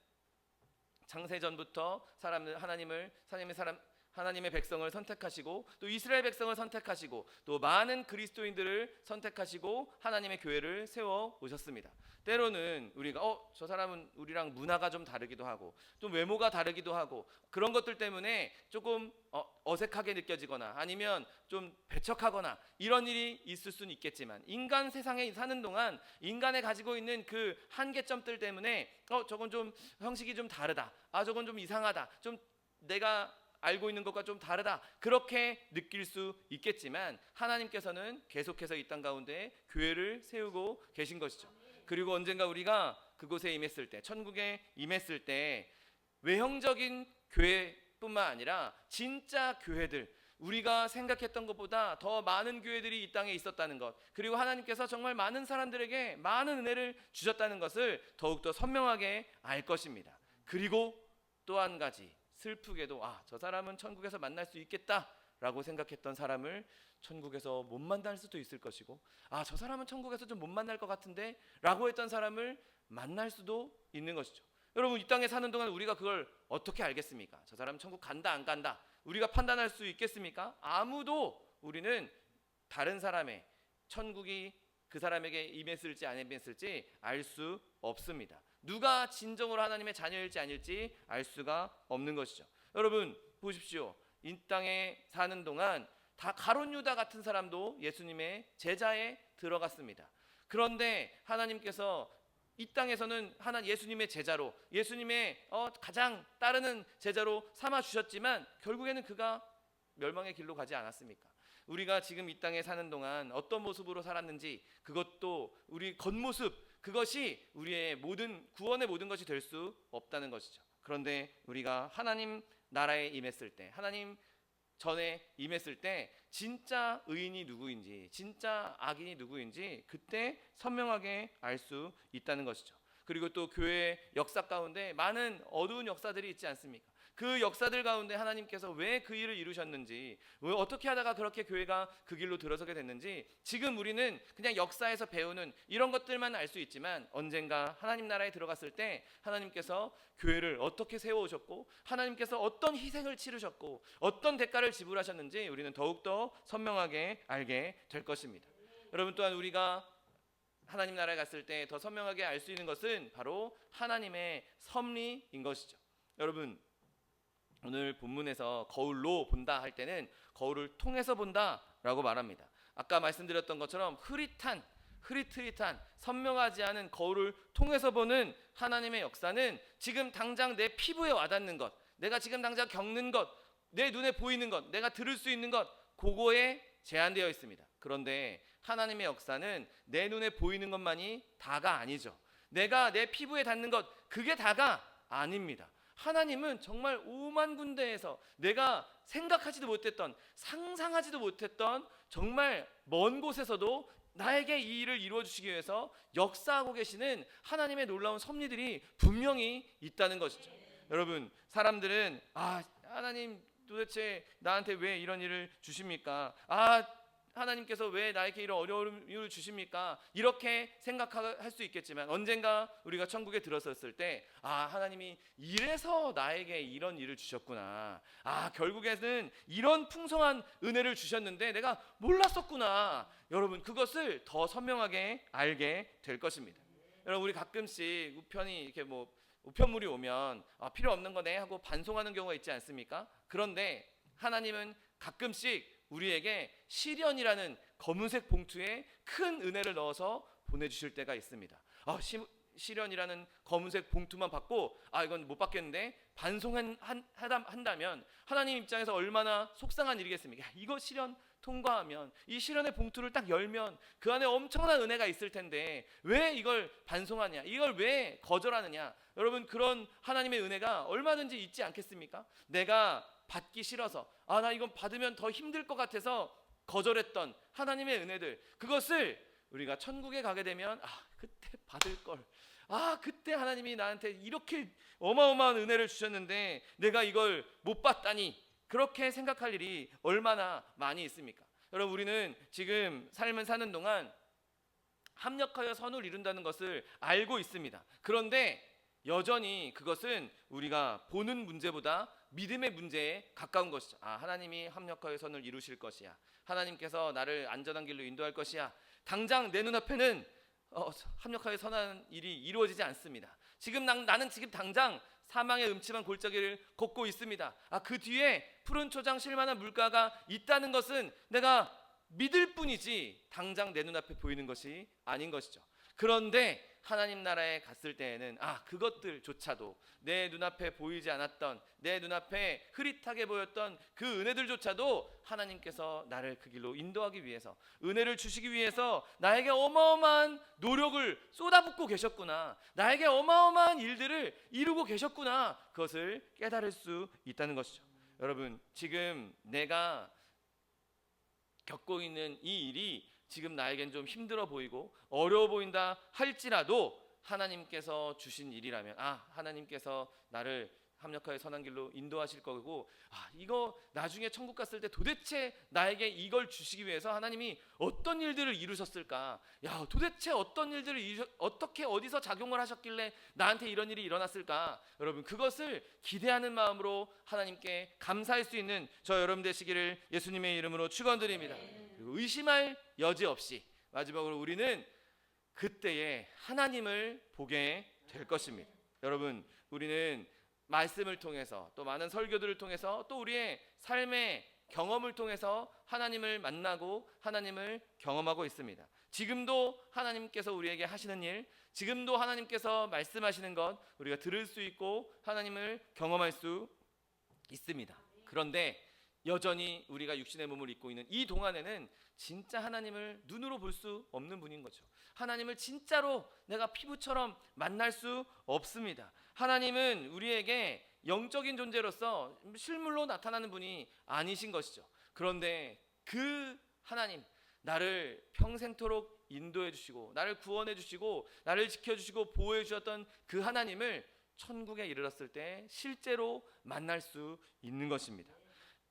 창세전부터 하나님의 백성을 선택하시고 또 이스라엘 백성을 선택하시고 또 많은 그리스도인들을 선택하시고 하나님의 교회를 세워 오셨습니다. 때로는 우리가 저 사람은 우리랑 문화가 좀 다르기도 하고 또 외모가 다르기도 하고 그런 것들 때문에 조금 어색하게 느껴지거나 아니면 좀 배척하거나 이런 일이 있을 수는 있겠지만, 인간 세상에 사는 동안 인간이 가지고 있는 그 한계점들 때문에 저건 좀 형식이 좀 다르다, 저건 좀 이상하다, 좀 내가 알고 있는 것과 좀 다르다, 그렇게 느낄 수 있겠지만 하나님께서는 계속해서 이 땅 가운데 교회를 세우고 계신 것이죠. 그리고 언젠가 우리가 그곳에 임했을 때, 천국에 임했을 때 외형적인 교회뿐만 아니라 진짜 교회들, 우리가 생각했던 것보다 더 많은 교회들이 이 땅에 있었다는 것, 그리고 하나님께서 정말 많은 사람들에게 많은 은혜를 주셨다는 것을 더욱더 선명하게 알 것입니다. 그리고 또 한 가지, 슬프게도 저 사람은 천국에서 만날 수 있겠다라고 생각했던 사람을 천국에서 못 만날 수도 있을 것이고, 저 사람은 천국에서 좀 못 만날 것 같은데 라고 했던 사람을 만날 수도 있는 것이죠. 여러분, 이 땅에 사는 동안 우리가 그걸 어떻게 알겠습니까? 저 사람은 천국 간다 안 간다 우리가 판단할 수 있겠습니까? 아무도 우리는 다른 사람의 천국이 그 사람에게 임했을지 안 임했을지 알 수 없습니다. 누가 진정으로 하나님의 자녀일지 아닐지 알 수가 없는 것이죠. 여러분, 보십시오. 이 땅에 사는 동안 다 가룟 유다 같은 사람도 예수님의 제자에 들어갔습니다. 그런데 하나님께서 이 땅에서는 예수님의 제자로, 예수님의 가장 따르는 제자로 삼아 주셨지만 결국에는 그가 멸망의 길로 가지 않았습니까? 우리가 지금 이 땅에 사는 동안 어떤 모습으로 살았는지, 그것도 우리 겉모습, 그것이 우리의 구원의 모든 것이 될 수 없다는 것이죠. 그런데 우리가 하나님 나라에 임했을 때, 하나님 전에 임했을 때 진짜 의인이 누구인지, 진짜 악인이 누구인지 그때 선명하게 알 수 있다는 것이죠. 그리고 또 교회의 역사 가운데 많은 어두운 역사들이 있지 않습니까? 그 역사들 가운데 하나님께서 왜 그 일을 이루셨는지, 왜 어떻게 하다가 그렇게 교회가 그 길로 들어서게 됐는지, 지금 우리는 그냥 역사에서 배우는 이런 것들만 알 수 있지만 언젠가 하나님 나라에 들어갔을 때 하나님께서 교회를 어떻게 세워오셨고, 하나님께서 어떤 희생을 치르셨고, 어떤 대가를 지불하셨는지 우리는 더욱더 선명하게 알게 될 것입니다. 여러분, 또한 우리가 하나님 나라에 갔을 때 더 선명하게 알 수 있는 것은 바로 하나님의 섭리인 것이죠. 여러분, 오늘 본문에서 거울로 본다 할 때는 거울을 통해서 본다라고 말합니다. 아까 말씀드렸던 것처럼 흐릿흐릿한 선명하지 않은 거울을 통해서 보는 하나님의 역사는 지금 당장 내 피부에 와닿는 것, 내가 지금 당장 겪는 것, 내 눈에 보이는 것, 내가 들을 수 있는 것, 그거에 제한되어 있습니다. 그런데 하나님의 역사는 내 눈에 보이는 것만이 다가 아니죠. 내가 내 피부에 닿는 것, 그게 다가 아닙니다. 하나님은 정말 오만 군데에서 내가 생각하지도 못했던, 상상하지도 못했던 정말 먼 곳에서도 나에게 이 일을 이루어 주시기 위해서 역사하고 계시는 하나님의 놀라운 섭리들이 분명히 있다는 것이죠. 여러분, 사람들은 하나님 도대체 나한테 왜 이런 일을 주십니까? 하나님께서 왜 나에게 이런 어려움을 주십니까? 이렇게 생각할 수 있겠지만 언젠가 우리가 천국에 들어섰을 때 하나님이 이래서 나에게 이런 일을 주셨구나. 결국에는 이런 풍성한 은혜를 주셨는데 내가 몰랐었구나. 여러분, 그것을 더 선명하게 알게 될 것입니다. 여러분, 우리 가끔씩 우편이 이렇게 우편물이 오면 필요 없는 거네 하고 반송하는 경우가 있지 않습니까? 그런데 하나님은 가끔씩 우리에게 시련이라는 검은색 봉투에 큰 은혜를 넣어서 보내주실 때가 있습니다. 시련이라는 검은색 봉투만 받고 이건 못 받겠는데 반송한다면 하나님 입장에서 얼마나 속상한 일이겠습니까? 이거 시련 통과하면, 이 시련의 봉투를 딱 열면 그 안에 엄청난 은혜가 있을 텐데 왜 이걸 반송하냐, 이걸 왜 거절하느냐. 여러분, 그런 하나님의 은혜가 얼마든지 있지 않겠습니까? 내가 받기 싫어서 나 이건 받으면 더 힘들 것 같아서 거절했던 하나님의 은혜들, 그것을 우리가 천국에 가게 되면 그때 받을 걸, 그때 하나님이 나한테 이렇게 어마어마한 은혜를 주셨는데 내가 이걸 못 받다니, 그렇게 생각할 일이 얼마나 많이 있습니까? 여러분, 우리는 지금 삶을 사는 동안 합력하여 선을 이룬다는 것을 알고 있습니다. 그런데 여전히 그것은 우리가 보는 문제보다 믿음의 문제에 가까운 것이죠. 하나님이 합력하여 선을 이루실 것이야. 하나님께서 나를 안전한 길로 인도할 것이야. 당장 내 눈앞에는 합력하여 선한 일이 이루어지지 않습니다. 지금 나는 지금 당장 사망의 음침한 골짜기를 걷고 있습니다. 그 뒤에 푸른 초장 쉴만한 물가가 있다는 것은 내가 믿을 뿐이지 당장 내 눈앞에 보이는 것이 아닌 것이죠. 그런데 하나님 나라에 갔을 때에는 그것들조차도, 내 눈앞에 보이지 않았던, 내 눈앞에 흐릿하게 보였던 그 은혜들조차도 하나님께서 나를 그 길로 인도하기 위해서, 은혜를 주시기 위해서 나에게 어마어마한 노력을 쏟아붓고 계셨구나, 나에게 어마어마한 일들을 이루고 계셨구나, 그것을 깨달을 수 있다는 것이죠. 여러분, 지금 내가 겪고 있는 이 일이 지금 나에겐 좀 힘들어 보이고 어려워 보인다 할지라도 하나님께서 주신 일이라면 하나님께서 나를 합력하여 선한 길로 인도하실 거고, 이거 나중에 천국 갔을 때 도대체 나에게 이걸 주시기 위해서 하나님이 어떤 일들을 이루셨을까? 도대체 어떤 일들을 어떻게 어디서 작용을 하셨길래 나한테 이런 일이 일어났을까? 여러분, 그것을 기대하는 마음으로 하나님께 감사할 수 있는 저 여러분 되시기를 예수님의 이름으로 축원드립니다. 그리고 의심할 여지 없이 마지막으로 우리는 그때에 하나님을 보게 될 것입니다. 여러분, 우리는 말씀을 통해서 또 많은 설교들을 통해서 또 우리의 삶의 경험을 통해서 하나님을 만나고 하나님을 경험하고 있습니다. 지금도 하나님께서 우리에게 하시는 일, 지금도 하나님께서 말씀하시는 것 우리가 들을 수 있고 하나님을 경험할 수 있습니다. 그런데 여전히 우리가 육신의 몸을 입고 있는 이 동안에는 진짜 하나님을 눈으로 볼 수 없는 분인 거죠. 하나님을 진짜로 내가 피부처럼 만날 수 없습니다. 하나님은 우리에게 영적인 존재로서 실물로 나타나는 분이 아니신 것이죠. 그런데 그 하나님, 나를 평생토록 인도해 주시고 나를 구원해 주시고 나를 지켜 주시고 보호해 주셨던 그 하나님을 천국에 이르렀을 때 실제로 만날 수 있는 것입니다.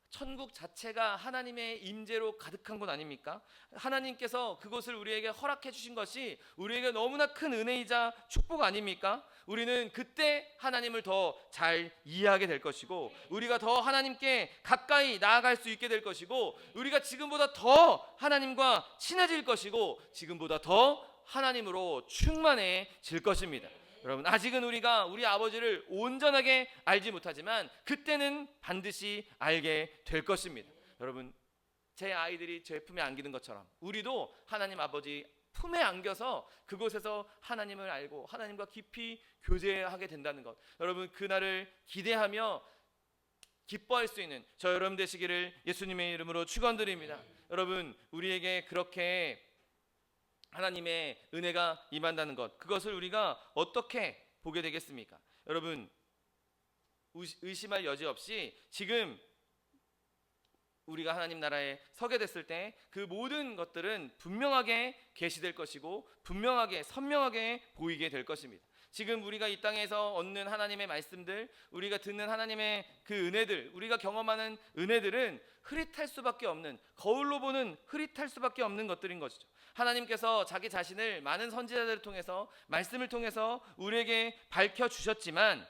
천국 자체가 하나님의 임재로 가득한 곳 아닙니까? 하나님께서 그것을 우리에게 허락해 주신 것이 우리에게 너무나 큰 은혜이자 축복 아닙니까? 우리는 그때 하나님을 더 잘 이해하게 될 것이고 우리가 더 하나님께 가까이 나아갈 수 있게 될 것이고 우리가 지금보다 더 하나님과 친해질 것이고 지금보다 더 하나님으로 충만해질 것입니다. 여러분, 아직은 우리가 우리 아버지를 온전하게 알지 못하지만 그때는 반드시 알게 될 것입니다. 여러분, 제 아이들이 제 품에 안기는 것처럼 우리도 하나님 아버지 품에 안겨서 그곳에서 하나님을 알고 하나님과 깊이 교제하게 된다는 것, 여러분 그날을 기대하며 기뻐할 수 있는 저 여러분 되시기를 예수님의 이름으로 축원드립니다. 여러분, 우리에게 그렇게 하나님의 은혜가 임한다는 것, 그것을 우리가 어떻게 보게 되겠습니까? 여러분, 의심할 여지 없이 지금 우리가 하나님 나라에 서게 됐을 때 그 모든 것들은 분명하게 계시될 것이고 분명하게 선명하게 보이게 될 것입니다. 지금 우리가 이 땅에서 얻는 하나님의 말씀들, 우리가 듣는 하나님의 그 은혜들, 우리가 경험하는 은혜들은 흐릿할 수밖에 없는, 거울로 보는 흐릿할 수밖에 없는 것들인 것이죠. 하나님께서 자기 자신을 많은 선지자들을 통해서 말씀을 통해서 우리에게 밝혀주셨지만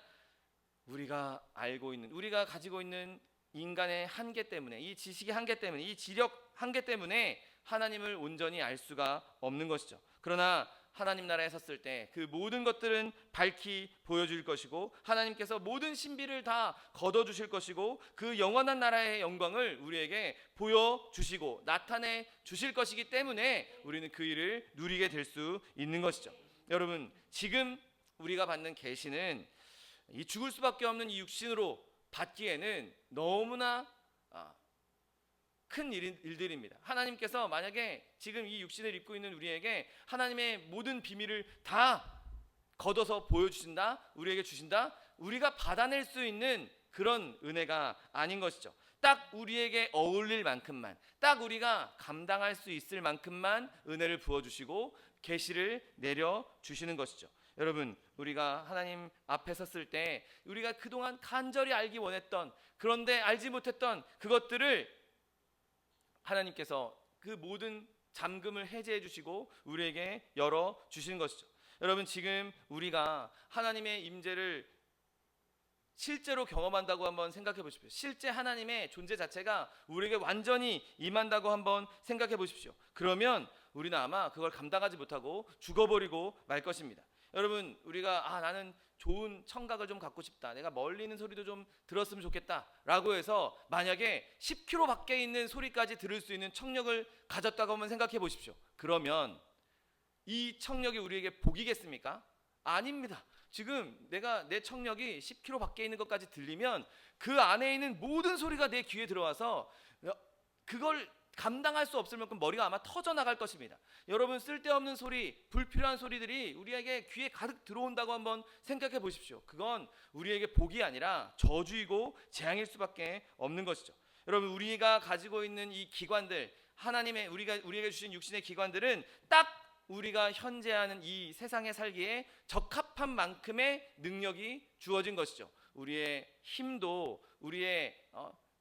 우리가 알고 있는, 우리가 가지고 있는 인간의 한계 때문에, 이 지식의 한계 때문에, 이 지력 한계 때문에 하나님을 온전히 알 수가 없는 것이죠. 그러나 하나님 나라에 섰을 때 그 모든 것들은 밝히 보여줄 것이고 하나님께서 모든 신비를 다 거둬주실 것이고 그 영원한 나라의 영광을 우리에게 보여주시고 나타내 주실 것이기 때문에 우리는 그 일을 누리게 될 수 있는 것이죠. 여러분, 지금 우리가 받는 계시는 이 죽을 수밖에 없는 이 육신으로 받기에는 너무나 큰 일들입니다. 하나님께서 만약에 지금 이 육신을 입고 있는 우리에게 하나님의 모든 비밀을 다 걷어서 보여주신다, 우리에게 주신다, 우리가 받아낼 수 있는 그런 은혜가 아닌 것이죠. 딱 우리에게 어울릴 만큼만, 딱 우리가 감당할 수 있을 만큼만 은혜를 부어주시고 계시를 내려주시는 것이죠. 여러분, 우리가 하나님 앞에 섰을 때 우리가 그동안 간절히 알기 원했던, 그런데 알지 못했던 그것들을 하나님께서 그 모든 잠금을 해제해 주시고 우리에게 열어 주시는 것이죠. 여러분, 지금 우리가 하나님의 임재를 실제로 경험한다고 한번 생각해 보십시오. 실제 하나님의 존재 자체가 우리에게 완전히 임한다고 한번 생각해 보십시오. 그러면 우리는 아마 그걸 감당하지 못하고 죽어버리고 말 것입니다. 여러분, 우리가 나는 좋은 청각을 좀 갖고 싶다, 내가 멀리 있는 소리도 좀 들었으면 좋겠다 라고 해서 만약에 10km 밖에 있는 소리까지 들을 수 있는 청력을 가졌다고 한번 생각해 보십시오. 그러면 이 청력이 우리에게 복이겠습니까? 아닙니다. 지금 내 청력이 10km 밖에 있는 것까지 들리면 그 안에 있는 모든 소리가 내 귀에 들어와서 그걸 감당할 수 없을 만큼 머리가 아마 터져 나갈 것입니다. 여러분, 쓸데없는 소리, 불필요한 소리들이 우리에게 귀에 가득 들어온다고 한번 생각해 보십시오. 그건 우리에게 복이 아니라 저주이고 재앙일 수밖에 없는 것이죠. 여러분, 우리가 가지고 있는 이 기관들, 하나님의 우리에게 주신 육신의 기관들은 딱 우리가 현재 하는 이 세상에 살기에 적합한 만큼의 능력이 주어진 것이죠. 우리의 힘도, 우리의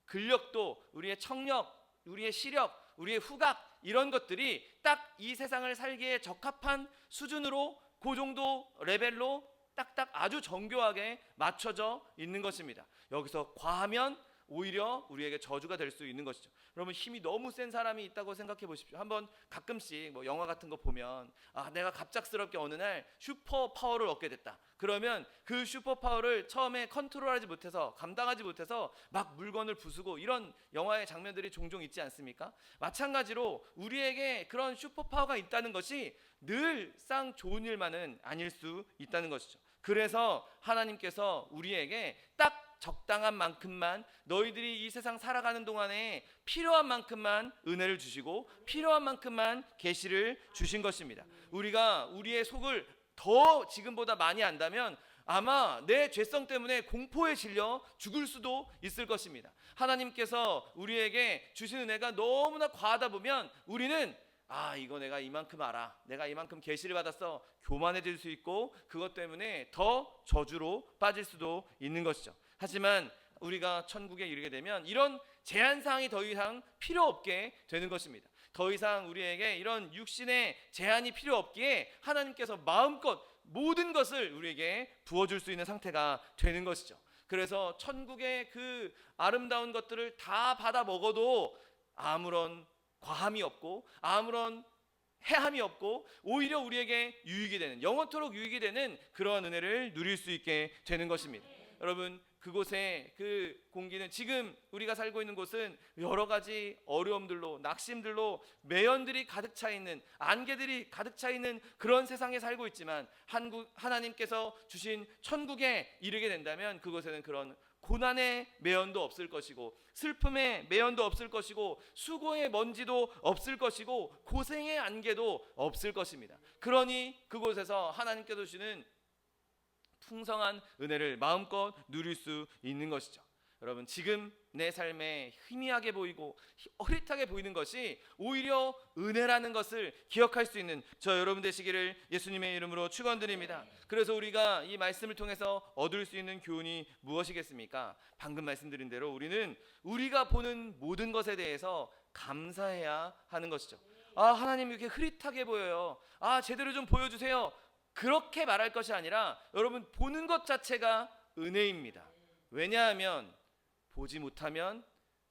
근력도, 우리의 청력, 우리의 시력, 우리의 후각, 이런 것들이 딱 이 세상을 살기에 적합한 수준으로 그 정도 레벨로 딱딱 아주 정교하게 맞춰져 있는 것입니다. 여기서 과하면 오히려 우리에게 저주가 될 수 있는 것이죠. 여러분, 힘이 너무 센 사람이 있다고 생각해 보십시오. 한번 가끔씩 뭐 영화 같은 거 보면 내가 갑작스럽게 어느 날 슈퍼 파워를 얻게 됐다. 그러면 그 슈퍼 파워를 처음에 컨트롤하지 못해서, 감당하지 못해서 막 물건을 부수고, 이런 영화의 장면들이 종종 있지 않습니까? 마찬가지로 우리에게 그런 슈퍼 파워가 있다는 것이 늘상 좋은 일만은 아닐 수 있다는 것이죠. 그래서 하나님께서 우리에게 딱 적당한 만큼만, 너희들이 이 세상 살아가는 동안에 필요한 만큼만 은혜를 주시고 필요한 만큼만 계시를 주신 것입니다. 우리가 우리의 속을 더 지금보다 많이 안다면 아마 내 죄성 때문에 공포에 질려 죽을 수도 있을 것입니다. 하나님께서 우리에게 주신 은혜가 너무나 과하다 보면 우리는 이거 내가 이만큼 알아, 내가 이만큼 계시를 받았어, 교만해질 수 있고, 그것 때문에 더 저주로 빠질 수도 있는 것이죠. 하지만 우리가 천국에 이르게 되면 이런 제한사항이 더 이상 필요 없게 되는 것입니다. 더 이상 우리에게 이런 육신의 제한이 필요 없기에 하나님께서 마음껏 모든 것을 우리에게 부어줄 수 있는 상태가 되는 것이죠. 그래서 천국의 그 아름다운 것들을 다 받아 먹어도 아무런 과함이 없고 아무런 해함이 없고 오히려 우리에게 유익이 되는, 영원토록 유익이 되는 그러한 은혜를 누릴 수 있게 되는 것입니다. 여러분, 그곳의 그 공기는, 지금 우리가 살고 있는 곳은 여러 가지 어려움들로, 낙심들로, 매연들이 가득 차 있는, 안개들이 가득 차 있는 그런 세상에 살고 있지만, 하나님께서 주신 천국에 이르게 된다면 그곳에는 그런 고난의 매연도 없을 것이고, 슬픔의 매연도 없을 것이고, 수고의 먼지도 없을 것이고, 고생의 안개도 없을 것입니다. 그러니 그곳에서 하나님께서 주시는 풍성한 은혜를 마음껏 누릴 수 있는 것이죠. 여러분, 지금 내 삶에 희미하게 보이고 어릿하게 보이는 것이 오히려 은혜라는 것을 기억할 수 있는 저 여러분 되시기를 예수님의 이름으로 축원드립니다. 그래서 우리가 이 말씀을 통해서 얻을 수 있는 교훈이 무엇이겠습니까? 방금 말씀드린 대로 우리는 우리가 보는 모든 것에 대해서 감사해야 하는 것이죠. 하나님 이렇게 흐릿하게 보여요. 제대로 좀 보여주세요. 그렇게 말할 것이 아니라, 여러분, 보는 것 자체가 은혜입니다. 왜냐하면 보지 못하면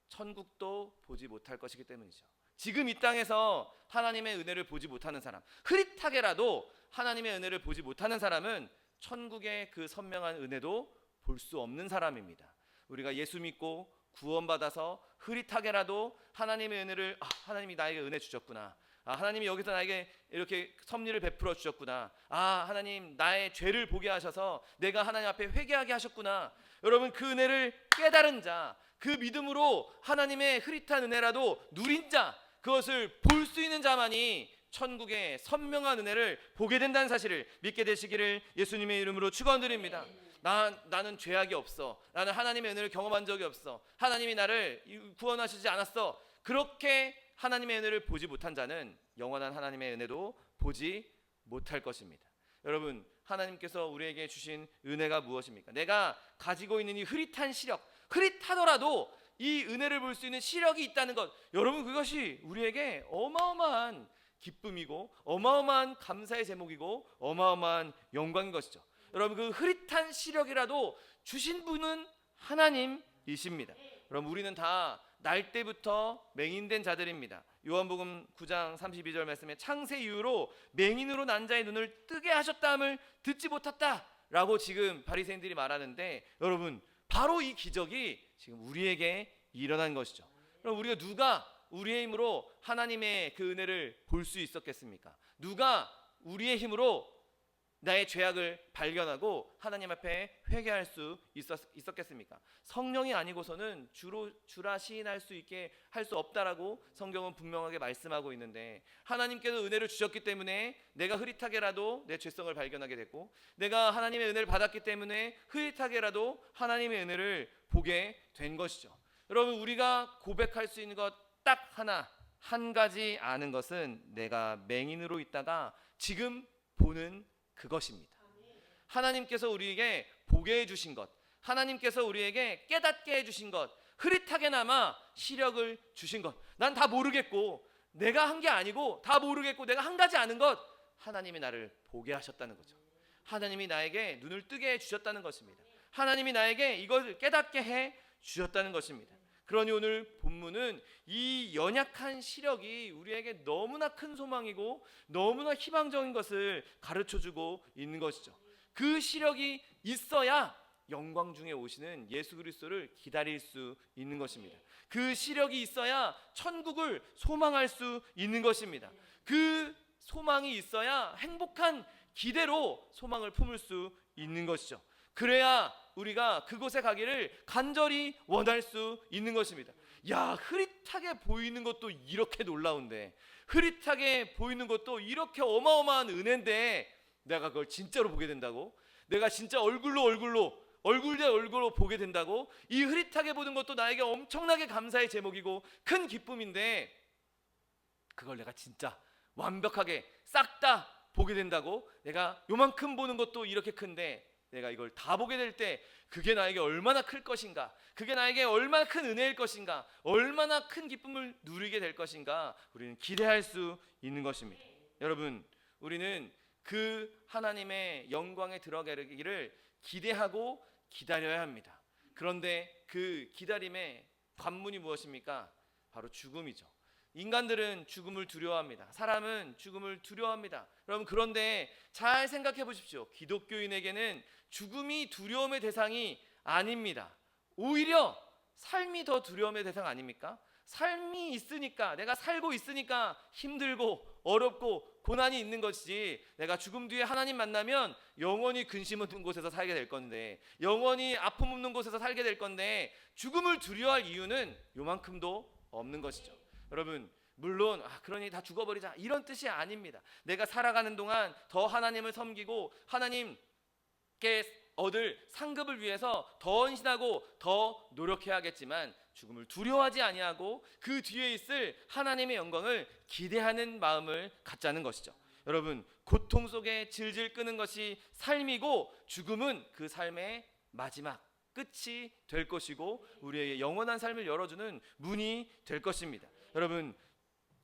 천국도 보지 못할 것이기 때문이죠. 지금 이 땅에서 하나님의 은혜를 보지 못하는 사람, 흐릿하게라도 하나님의 은혜를 보지 못하는 사람은 천국의 그 선명한 은혜도 볼 수 없는 사람입니다. 우리가 예수 믿고 구원받아서 흐릿하게라도 하나님의 은혜를, 하나님이 나에게 은혜 주셨구나, 하나님이 여기서 나에게 이렇게 섭리를 베풀어 주셨구나, 하나님 나의 죄를 보게 하셔서 내가 하나님 앞에 회개하게 하셨구나. 여러분, 그 은혜를 깨달은 자, 그 믿음으로 하나님의 흐릿한 은혜라도 누린 자, 그것을 볼 수 있는 자만이 천국의 선명한 은혜를 보게 된다는 사실을 믿게 되시기를 예수님의 이름으로 축원드립니다. 나는 죄악이 없어, 나는 하나님의 은혜를 경험한 적이 없어, 하나님이 나를 구원하시지 않았어, 그렇게 하나님의 은혜를 보지 못한 자는 영원한 하나님의 은혜도 보지 못할 것입니다. 여러분, 하나님께서 우리에게 주신 은혜가 무엇입니까? 내가 가지고 있는 이 흐릿한 시력, 흐릿하더라도 이 은혜를 볼 수 있는 시력이 있다는 것, 여러분, 그것이 우리에게 어마어마한 기쁨이고 어마어마한 감사의 제목이고 어마어마한 영광인 것이죠. 여러분, 그 흐릿한 시력이라도 주신 분은 하나님이십니다. 여러분, 우리는 다 날 때부터 맹인된 자들입니다. 요한복음 9장 32절 말씀에 창세 이후로 맹인으로 난 자의 눈을 뜨게 하셨다함을 듣지 못했다라고 지금 바리새인들이 말하는데, 여러분, 바로 이 기적이 지금 우리에게 일어난 것이죠. 그럼 우리가 누가 우리의 힘으로 하나님의 그 은혜를 볼 수 있었겠습니까? 누가 우리의 힘으로 나의 죄악을 발견하고 하나님 앞에 회개할 수 있었겠습니까? 성령이 아니고서는 주라 시인할 수 있게 할 수 없다라고 성경은 분명하게 말씀하고 있는데, 하나님께서 은혜를 주셨기 때문에 내가 흐릿하게라도 내 죄성을 발견하게 됐고, 내가 하나님의 은혜를 받았기 때문에 흐릿하게라도 하나님의 은혜를 보게 된 것이죠. 여러분, 우리가 고백할 수 있는 것 딱 한 가지 아는 것은 내가 맹인으로 있다가 지금 보는 그것입니다. 하나님께서 우리에게 보게 해주신 것, 하나님께서 우리에게 깨닫게 해주신 것, 흐릿하게나마 시력을 주신 것, 난 다 모르겠고, 내가 한 게 아니고 다 모르겠고 내가 한 가지 아는 것, 하나님이 나를 보게 하셨다는 거죠. 하나님이 나에게 눈을 뜨게 해주셨다는 것입니다. 하나님이 나에게 이것을 깨닫게 해 주셨다는 것입니다. 그러니 오늘 본문은 이 연약한 시력이 우리에게 너무나 큰 소망이고 너무나 희망적인 것을 가르쳐주고 있는 것이죠. 그 시력이 있어야 영광 중에 오시는 예수 그리스도를 기다릴 수 있는 것입니다. 그 시력이 있어야 천국을 소망할 수 있는 것입니다. 그 소망이 있어야 행복한 기대로 소망을 품을 수 있는 것이죠. 그래야 우리가 그곳에 가기를 간절히 원할 수 있는 것입니다. 야, 흐릿하게 보이는 것도 이렇게 놀라운데, 흐릿하게 보이는 것도 이렇게 어마어마한 은혜인데 내가 그걸 진짜로 보게 된다고? 내가 진짜 얼굴 대 얼굴로 보게 된다고? 이 흐릿하게 보는 것도 나에게 엄청나게 감사의 제목이고 큰 기쁨인데, 그걸 내가 진짜 완벽하게 싹 다 보게 된다고? 내가 요만큼 보는 것도 이렇게 큰데 내가 이걸 다 보게 될 때 그게 나에게 얼마나 클 것인가, 그게 나에게 얼마나 큰 은혜일 것인가, 얼마나 큰 기쁨을 누리게 될 것인가, 우리는 기대할 수 있는 것입니다. 여러분, 우리는 그 하나님의 영광에 들어가기를 기대하고 기다려야 합니다. 그런데 그 기다림의 관문이 무엇입니까? 바로 죽음이죠. 인간들은 죽음을 두려워합니다. 사람은 죽음을 두려워합니다. 여러분, 그런데 잘 생각해 보십시오. 기독교인에게는 죽음이 두려움의 대상이 아닙니다. 오히려 삶이 더 두려움의 대상 아닙니까? 삶이 있으니까, 내가 살고 있으니까 힘들고 어렵고 고난이 있는 것이지, 내가 죽음 뒤에 하나님 만나면 영원히 근심 없는 곳에서 살게 될 건데, 영원히 아픔 없는 곳에서 살게 될 건데, 죽음을 두려워할 이유는 요만큼도 없는 것이죠. 여러분, 물론 그러니 다 죽어버리자 이런 뜻이 아닙니다. 내가 살아가는 동안 더 하나님을 섬기고 하나님께 얻을 상급을 위해서 더 헌신하고 더 노력해야겠지만, 죽음을 두려워하지 아니하고 그 뒤에 있을 하나님의 영광을 기대하는 마음을 갖자는 것이죠. 여러분, 고통 속에 질질 끄는 것이 삶이고, 죽음은 그 삶의 마지막 끝이 될 것이고 우리의 영원한 삶을 열어주는 문이 될 것입니다. 여러분,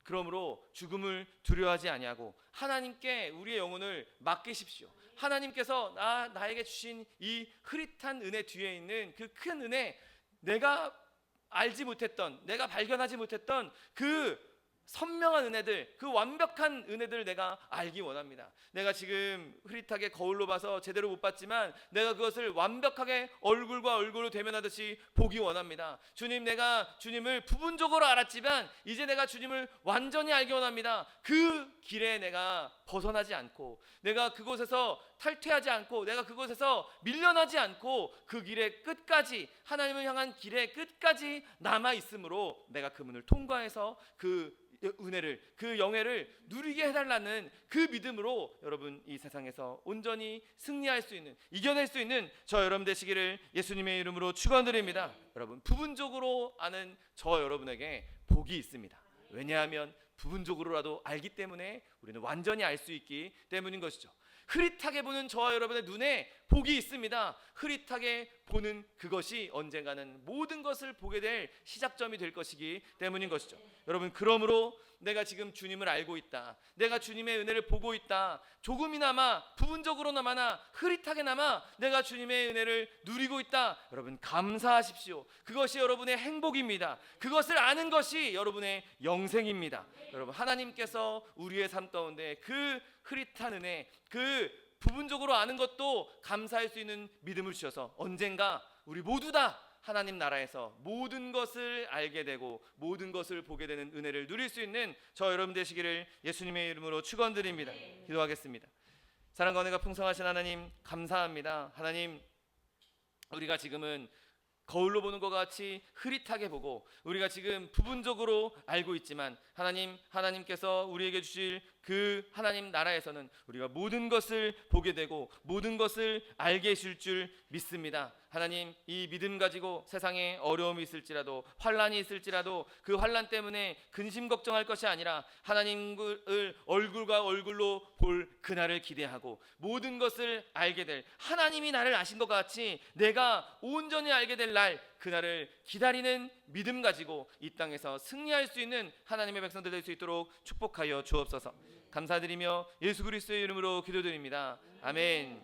그러므로 죽음을 두려워하지 아니하고 하나님께 우리의 영혼을 맡기십시오. 하나님께서 나에게 주신 이 흐릿한 은혜 뒤에 있는 그 큰 은혜, 내가 알지 못했던, 내가 발견하지 못했던 그 선명한 은혜들, 그 완벽한 은혜들을 내가 알기 원합니다. 내가 지금 흐릿하게 거울로 봐서 제대로 못 봤지만 내가 그것을 완벽하게 얼굴과 얼굴로 대면하듯이 보기 원합니다. 주님, 내가 주님을 부분적으로 알았지만 이제 내가 주님을 완전히 알기 원합니다. 그 길에 내가 벗어나지 않고, 내가 그곳에서 탈퇴하지 않고, 내가 그곳에서 밀려나지 않고 그 길의 끝까지, 하나님을 향한 길의 끝까지 남아 있으므로 내가 그 문을 통과해서 그 은혜를, 그 영예를 누리게 해달라는 그 믿음으로 여러분, 이 세상에서 온전히 승리할 수 있는, 이겨낼 수 있는 저 여러분 되시기를 예수님의 이름으로 축원드립니다. 여러분, 부분적으로 아는 저 여러분에게 복이 있습니다. 왜냐하면 부분적으로라도 알기 때문에 우리는 완전히 알 수 있기 때문인 것이죠. 흐릿하게 보는 저와 여러분의 눈에 복이 있습니다. 흐릿하게 보는 그것이 언젠가는 모든 것을 보게 될 시작점이 될 것이기 때문인 것이죠. 여러분, 그러므로 내가 지금 주님을 알고 있다, 내가 주님의 은혜를 보고 있다, 조금이나마 부분적으로나마나 흐릿하게나마 내가 주님의 은혜를 누리고 있다, 여러분 감사하십시오. 그것이 여러분의 행복입니다. 그것을 아는 것이 여러분의 영생입니다. 여러분, 하나님께서 우리의 삶 가운데 그 흐릿한 은혜, 그 부분적으로 아는 것도 감사할 수 있는 믿음을 주셔서 언젠가 우리 모두 다 하나님 나라에서 모든 것을 알게 되고 모든 것을 보게 되는 은혜를 누릴 수 있는 저 여러분 되시기를 예수님의 이름으로 축원드립니다. 기도하겠습니다. 사랑과 은혜가 풍성하신 하나님, 감사합니다. 하나님, 우리가 지금은 거울로 보는 것 같이 흐릿하게 보고 우리가 지금 부분적으로 알고 있지만, 하나님께서 우리에게 주실 그 하나님 나라에서는 우리가 모든 것을 보게 되고 모든 것을 알게 해줄 줄 믿습니다. 하나님, 이 믿음 가지고 세상에 어려움이 있을지라도, 환란이 있을지라도 그 환란 때문에 근심 걱정할 것이 아니라 하나님을 얼굴과 얼굴로 볼 그날을 기대하고 모든 것을 알게 될, 하나님이 나를 아신 것 같이 내가 온전히 알게 될 날, 그날을 기다리는 믿음 가지고 이 땅에서 승리할 수 있는 하나님의 백성들 될 수 있도록 축복하여 주옵소서. 감사드리며 예수 그리스도의 이름으로 기도드립니다. 아멘.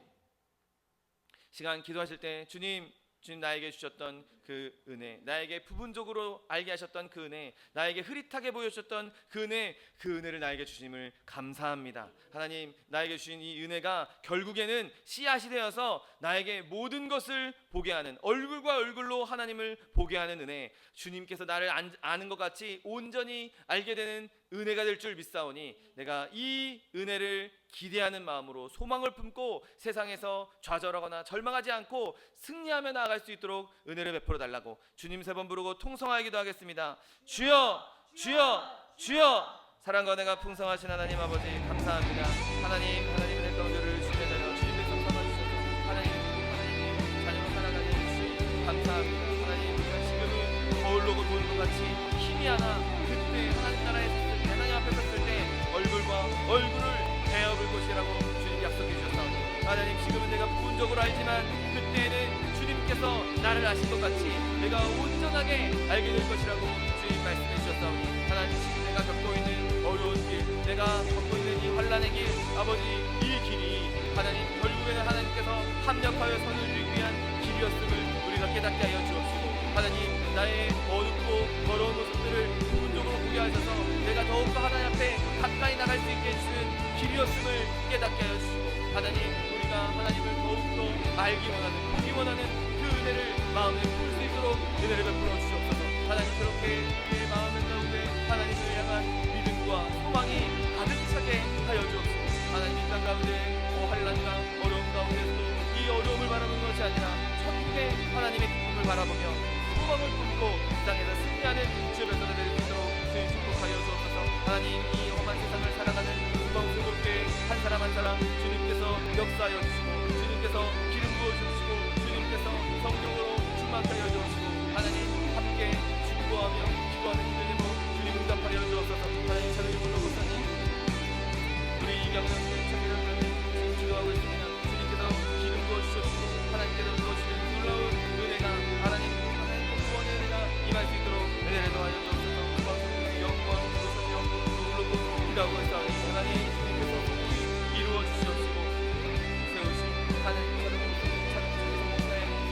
시간 기도하실 때 주님, 주님 나에게 주셨던 그 은혜, 나에게 부분적으로 알게 하셨던 그 은혜, 나에게 흐릿하게 보여주셨던 그 은혜를 나에게 주심을 감사합니다. 하나님, 나에게 주신 이 은혜가 결국에는 씨앗이 되어서 나에게 모든 것을 보게 하는, 얼굴과 얼굴로 하나님을 보게 하는 은혜, 주님께서 나를 아는 것 같이 온전히 알게 되는 은혜가 될 줄 믿사오니 내가 이 은혜를 기대하는 마음으로 소망을 품고 세상에서 좌절하거나 절망하지 않고 승리하며 나아갈 수 있도록 은혜를 베풀어 달라고 주님 3번 부르고 통성하여 기도하겠습니다. 주여, 주여, 주여. 사랑과 은혜가 풍성하신 하나님 아버지 감사합니다. 하나님의 내 가운데를 주님의 자녀 주님의 성 삼아주셔서 하나님의 자녀로 살아가게 해주시 감사합니다. 하나님, 우리가 지금은 거울로 보는 것 같이 힘이 하나 그때 하나님 나라에 섰을 때, 하나님 앞에 섰을 때 얼굴과 얼굴을 베어볼 것이라고 주님 약속해 주셨사오니 하나님, 지금은 내가 부분적으로 알지만 그때에는 주님께서 나를 아신 것 같이 내가 온전하게 알게 될 것이라고 주님 말씀해 주셨사오니 하나님, 지금 내가 겪고 있는 어려운 길, 내가 겪고 있는 이 환난의 길, 아버지 이 길이 하나님 결국에는 하나님께서 합력하여 선을 주기 위한 길이었음을 우리가 깨닫게 하여 주옵시고 하나님, 나의 어둡고 더러운 모습들을 부분적으로 보게 하셔서 내가 더욱더 하나님 앞에 가까이 나갈 수 있게 해주시는 길이었음을 깨닫게 하여 주시고 하나님, 우리가 하나님을 더욱더 알기 원하는, 보기 원하는 그 은혜를 마음에 풀 수 있도록 은혜를 베풀어 주시옵소서. 하나님, 그렇게 우리의 마음 가운데 하나님을 향한 믿음과 소망이 가득 차게 하여 주옵소서. 하나님, 이 땅 가운데 환난과 어려움 가운데서도 이 어려움을 바라보는 것이 아니라 천국의 하나님의 기쁨을 바라보며 소망을 품고 이 땅에서 승리하는 주의 백성들 될 수 있도록 주님 축복하여 주옵소서. 하나님, 이 험한 세상을 살아가는 구성스럽게 한 사람 한 사람 주님께서 역사하여 주시고 주님께서 기름 부어주시고 주님께서 성령으로 충만케 하여 주시고 하나님, 함께 중보하며 기도하는 이들 되고 주님 응답하여 주옵소서. 하나님, 찬양을 목사님 우리 이경영의 청년들 기도하고 있습니다. 주님께서 기름 부어주시옵시고 하나님께서 부어주시는 놀라운 은혜가 하나님 구원의 은혜가 임할 수 있도록 은혜를 더하여 주옵소서. 영광 놀라고 기도하고 있사오니 하나님, 주님께서 이루어 주시옵시고 세우신 하나님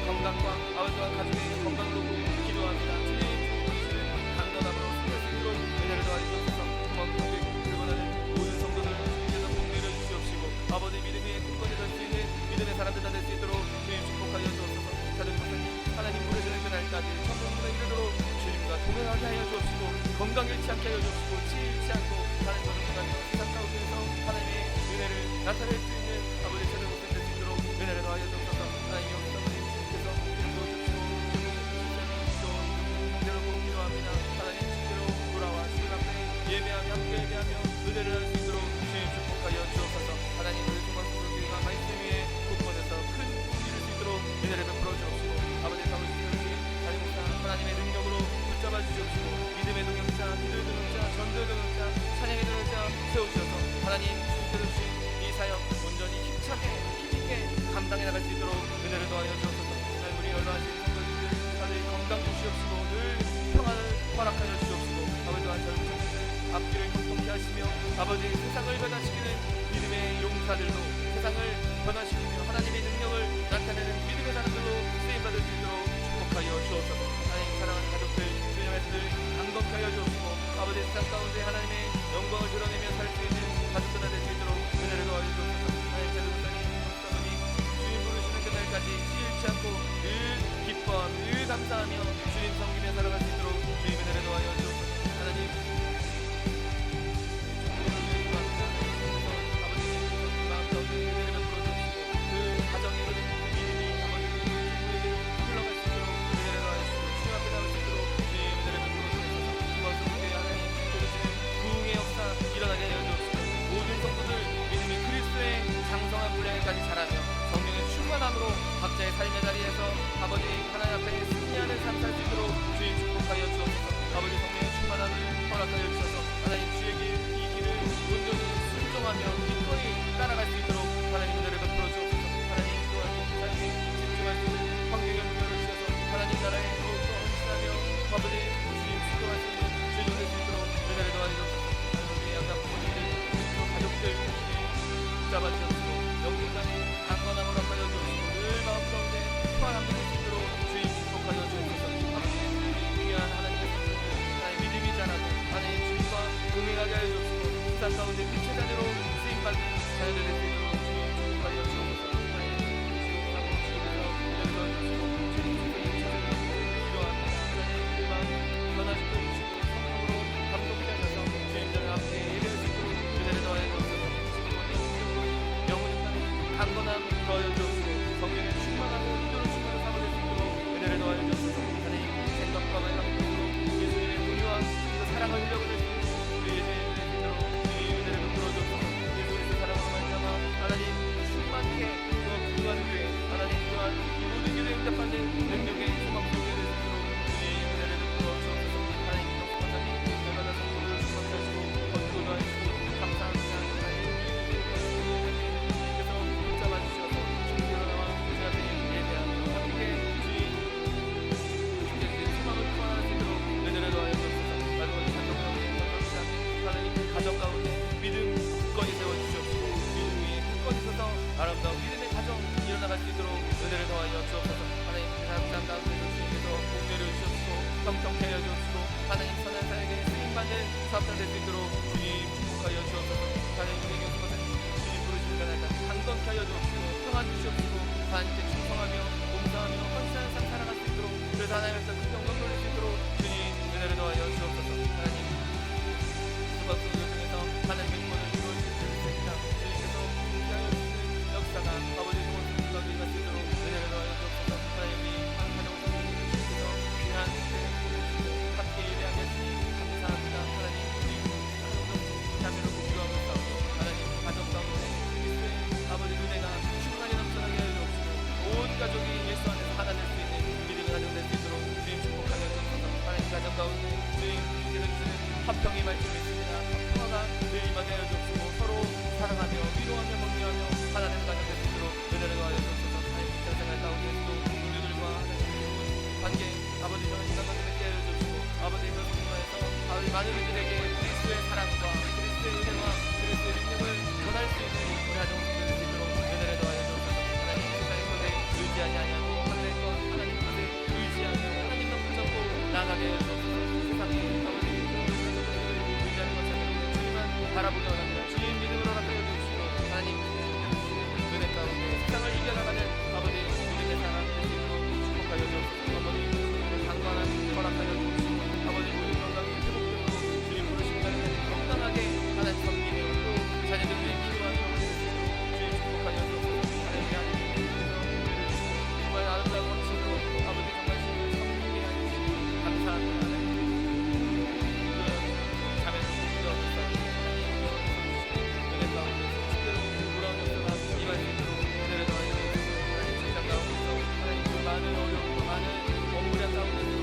건강과 아버지와 가족의 건강으로 기도합니다. 주님 주시는 강건함으로 승리할 수 있도록 은혜를 더하여 주옵소서. 고맙게 그리고는 모든 성도들 주님께서 복 내려 주시옵시고 아버지 믿음의 굳건히 설 수 있는 믿음의 사람들 다 될 수 있도록 주님 축복하여 주옵소서. 자들 목사님, 하나님 부르시는 그날까지 천국문에 이르도록 주님과 동행하게 하여 주옵시고 건강 잃지 않게 하여 주옵시고 치 잃지 않고 하나님 전능하며 세상 가운데서 하나님의 은혜를 나타낼 수 있는 아버지 자들 목사님 될 수 있도록 은혜를 더하여 주옵소서. 하나님 역사님 주님께서 부어주시고 또 대로 기도합니다. 하나님 주께로 돌아와 주님 앞에 예배하며 함께 예배하며 은혜를 할 수 있도록 주님 축복하여 주옵소서. 하나님, 우리 소망스러운 말씀 위에 곳곳에서 큰 꿈 이룰 수 있도록 은혜를 베풀어 주옵시고 아버지 사무실을 자리목사 하나님의 능력으로 붙잡아 주시옵시고 믿음의 동역자, 기도의 동역자, 전도의 동역자, 찬양의 동역자 세우셔서 하나님 주께서 주신 이 사역 온전히 힘차게 힘있게 감당해 나갈 수 있도록 은혜를 더하여 주옵소서. 하나님, 우리 연로하신 성도님들 다들 건강 주시옵시고 늘 평안을 허락하여 주옵시고 아버지와 젊은 청년들 앞길을 통통케 하시며 아버지 세상을 변화시키는 믿음의 용사들도 세상을 변화시키며 하나님의 능력을 나타내는 믿음의 사람들로 쓰임받을 수 있도록 축복하여 주옵소서. 하나님, 사랑하는 가족들 주님의 말씀을 강건케 하여 주옵시고 아버지 세상 가운데 하나님의 영광을 드러내며 살 수 있는 가족들 다 될 수 있도록 은혜를 더하여 주옵소서. 하나님, 자들 목사님 목사님이 주님 부르시는 그날까지 쉬지 않고 늘 기뻐하며 늘 감사하며 주님 섬기며 살아갈 수 있도록 주님 은혜를 더하여 주옵소서. 하나님, 까지 자라며 성령의 충만함으로 각자의 삶의 자리에서 아버지 하나님 앞에 승리하는 삶 살 수 있도록 주님 축복하여 주옵소서. 아버지 성령의 충만함을 허락하여 주셔서 하나님 주의 길, 이 길을 온전히 순종하며 기꺼이 따라갈 수 있도록 하나님 은혜를 베풀어 주옵소서. 하나님 또한 삶에 집중할 수 있는 환경을 열어 주셔서 하나님 나라에 더욱더 헌신하며 아버지 주님 순종할 수 있는 주님 될 수 있도록 은혜를 더하여 주옵소서. 우리 양가 부모님들 가족들 주님 붙잡아 주옵소서. 영생간에 강건함을 허락하여 주옵시고 늘 마음 가운데 평안함을 줄 수 있도록 응답하는 능력의 소망 속에 될 수 있도록 주님 은혜를 베풀어 주옵소서. 하나님 감사하니 날마다 성도를 축복하시고 건조도 하시고 감사합니다. 하나님 주님께서 붙잡아 주셔서 충분하와 그 앞에 예배하며 함께 주님 주님께 소망을 구할 수 있도록 은혜를 더하여 주옵소서. 마지막에 찬송하며 감사합니다. 하나님 가정 가운데 믿음 굳건히 세워주시옵시고 믿음 위에 굳건히 서서 아름다운 믿음의 가정 일어나갈 수 있도록 은혜를 더하여 주옵소서. 하나님 삶 가운데서 주님께서 공유를 주시옵시고 형통케 하여 주옵시고 하나님 선한 사에게 쓰임받는 사업자 될 수 있도록 주님 축복하여 주옵소서. 하나님 우리에게 오신 것은 주님 부르시는 날까 강건케 하여 주옵시고 평안 주시옵시고 하나님께 충성하며 봉사하며 헌신한 삶 살아갈 수 있도록 그래서 하나님께서 큰 영광 돌릴 수 있도록 주님 은혜를 더하여 주옵소서. 하나님 수박 속을 통해서 하나님의 구원을 이루어 주실 수 있습니다. 주님께서 함께하여 주시는 역사가 아버지 좋은 성도가 임할 수 있도록 은혜를 더하여 주옵소서. 하나님 우리 한 가정 주님께서 귀한 은혜를 보내주시고 함께 예배하게 하시니 감사합니다. 하나님 우리 가정도 자매로 기도하고 싸우고 하나님 가정 가운데 그리스도의 아버지 은혜가 충만히 넘쳐나게 하여 주옵시고 온 가족이 예수 안에서 하나 될 수 있는 믿음의 가정 될 수 있도록 주님 축복하여 주옵소서. 하나님 가정 가운데 주님께서 주시는 화평의 말씀이 있습니다. 평화가 늘 임하게 하여 주옵시고 서로 사랑하며 위로하며 격려하며 하나 되는 가정 될 수 있도록 은혜를 더하여 주옵소서. 하나님 직장 생활 가운데서도 동료들과 하나님의 관계 아버지와 인간관계 맺게 하여 주옵시고 아버지의 그런 통하여서 아버지 많은 이들에게 그리스도의 사랑과 그리스도의 은혜와 그리스도의 능력을 전할 수 있는 우리 가정 될 수 있도록 은혜를 더하여 주옵소서. 하나님 세상의 것에 의지하지 아니하고 하나님과 하나님 것에 의지하며 하나님만 붙잡고 나아가게 하여 주옵소서. 세상에 아버지 의지하는 것을 주님만 바라보게 원합니다. 주님 믿음으로 나타내 주시고 하나님 은혜 가운데 세상을 이겨나가는 아버지 믿음의 사람 될 수 있도록 축복하여 주옵소서. 아버지 강건한 허락하여 주옵시고 아버지 모든 건강이 회복되고 주님 부르신 자는 건강하게 하나님 섬기며 또 자녀들이 기도하며 주님 축복하여 주옵소서. 하나님 하나님께서 정말 아름다운 원칙으로 아버지 정말 주님을 섬기게 하여 주시니 감사합니다. 자매를 기도하고 있사옵니다. 은혜 가운데 특별히 돌아오는 역사가 임할 수 있도록 은혜를 더하여 주옵소서. 하나님 직장 가운데서 하나님 그 많은 어려움과 많은 업무량 가운데서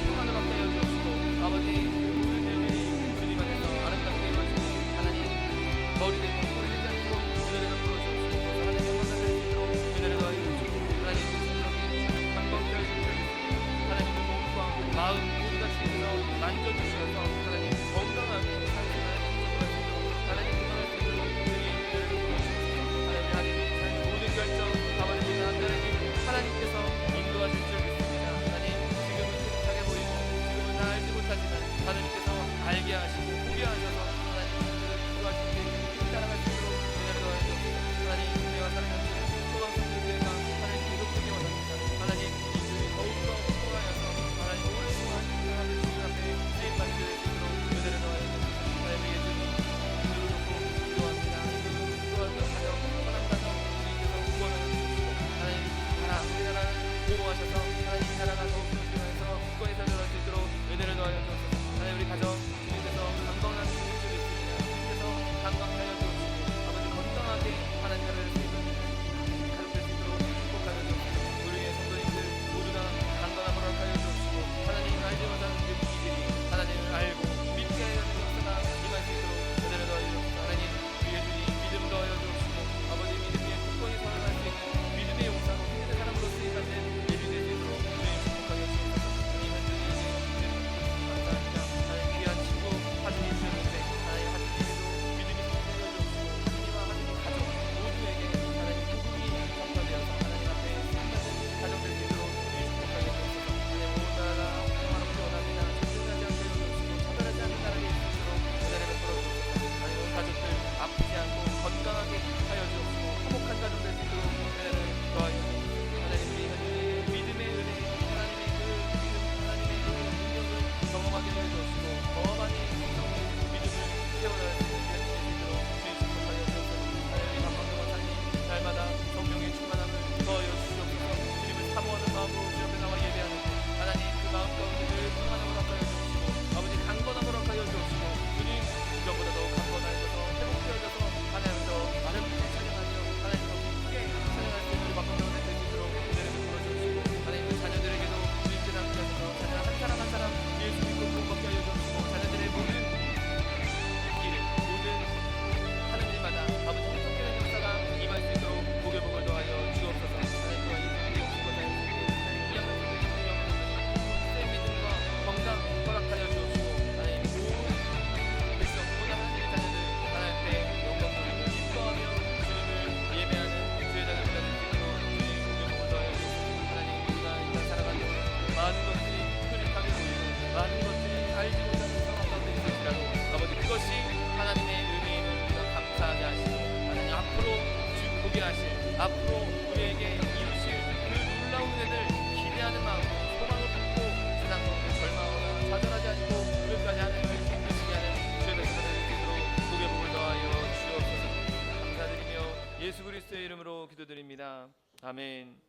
평안을 얻게 하여 주옵시고 아버지 모든 일들이 주님 안에서 아름답게 이루어지니 하나님 머리 되고 꼬리 되지 않도록 은혜를 베풀어 주옵시고 하나님 영광을 될 수 있도록 은혜를 더하여 주옵시고 하나님 강건케 하여 주옵시고 하나님 몸과 마음 모두가 주님께서 만져주셔서 하나님 건강하게 상승할 수 있도록 하나님 그만할 수 있도록 주님 은혜를 베풀어 주옵소서. 하나님 하나님의 삶의 모든 결정 아버지 하나님 하나님께서 인도하실 줄 믿습니다. 하나님 지금은 깨끗하게 보이고 지금은 다 알지 못하지만 하나님께서 알게 하시고 보게 하셔서 하나님 그들을 인도하실 때 따라갈 수 있도록 은혜를 더하여 주옵소서. 하나님 은혜와 사랑하시는 소방성들 교회가 하나님 계속되게 원합니다. 하나님 이 교회 더욱더 통하여서 하나님 오랫동안 하나님 주님 앞에 쓰임받게 될 수 있도록 은혜를 더하여 주옵소서. 하나님 예수님 이름을 놓고 기도합니다. 기도하며 가정 선한 가정 주님께서 구원하여 주시고 하나님 나라 우리 나라를 보호하셔서 하나님 나라가 더욱 풍성해서 국권에 살아갈 수 있도록 은혜를 더하여 주옵소서. 하나님 우리 가정 주님께서 건강한 주님께서 있습니다. 주님께서 건강하여 주옵시고 아버지 건강하게 하나님 나라를 세우는 가족 될 수 있도록 축복하여 주옵소서. 우리의 성도님들 모두가 건강한 허락하여 주옵시고 하나님 알지 못하는 이들이 하나님을 알고 믿게 하여 주는 역사가 임할 수 있도록 은혜를 더하여 주옵소서. 하나님 우리의 주님 믿음 더하여 주옵시고 아버지 믿음 위에 굳건히 서러갈 수 있는 믿음의 용사로 믿음의 사람으로 쓰임받는 예비 될 수 있도록 주님 축복하여 주옵소서. 하나님 한 주님 감사합니다. 하나님 귀한 기도드립니다. 아멘.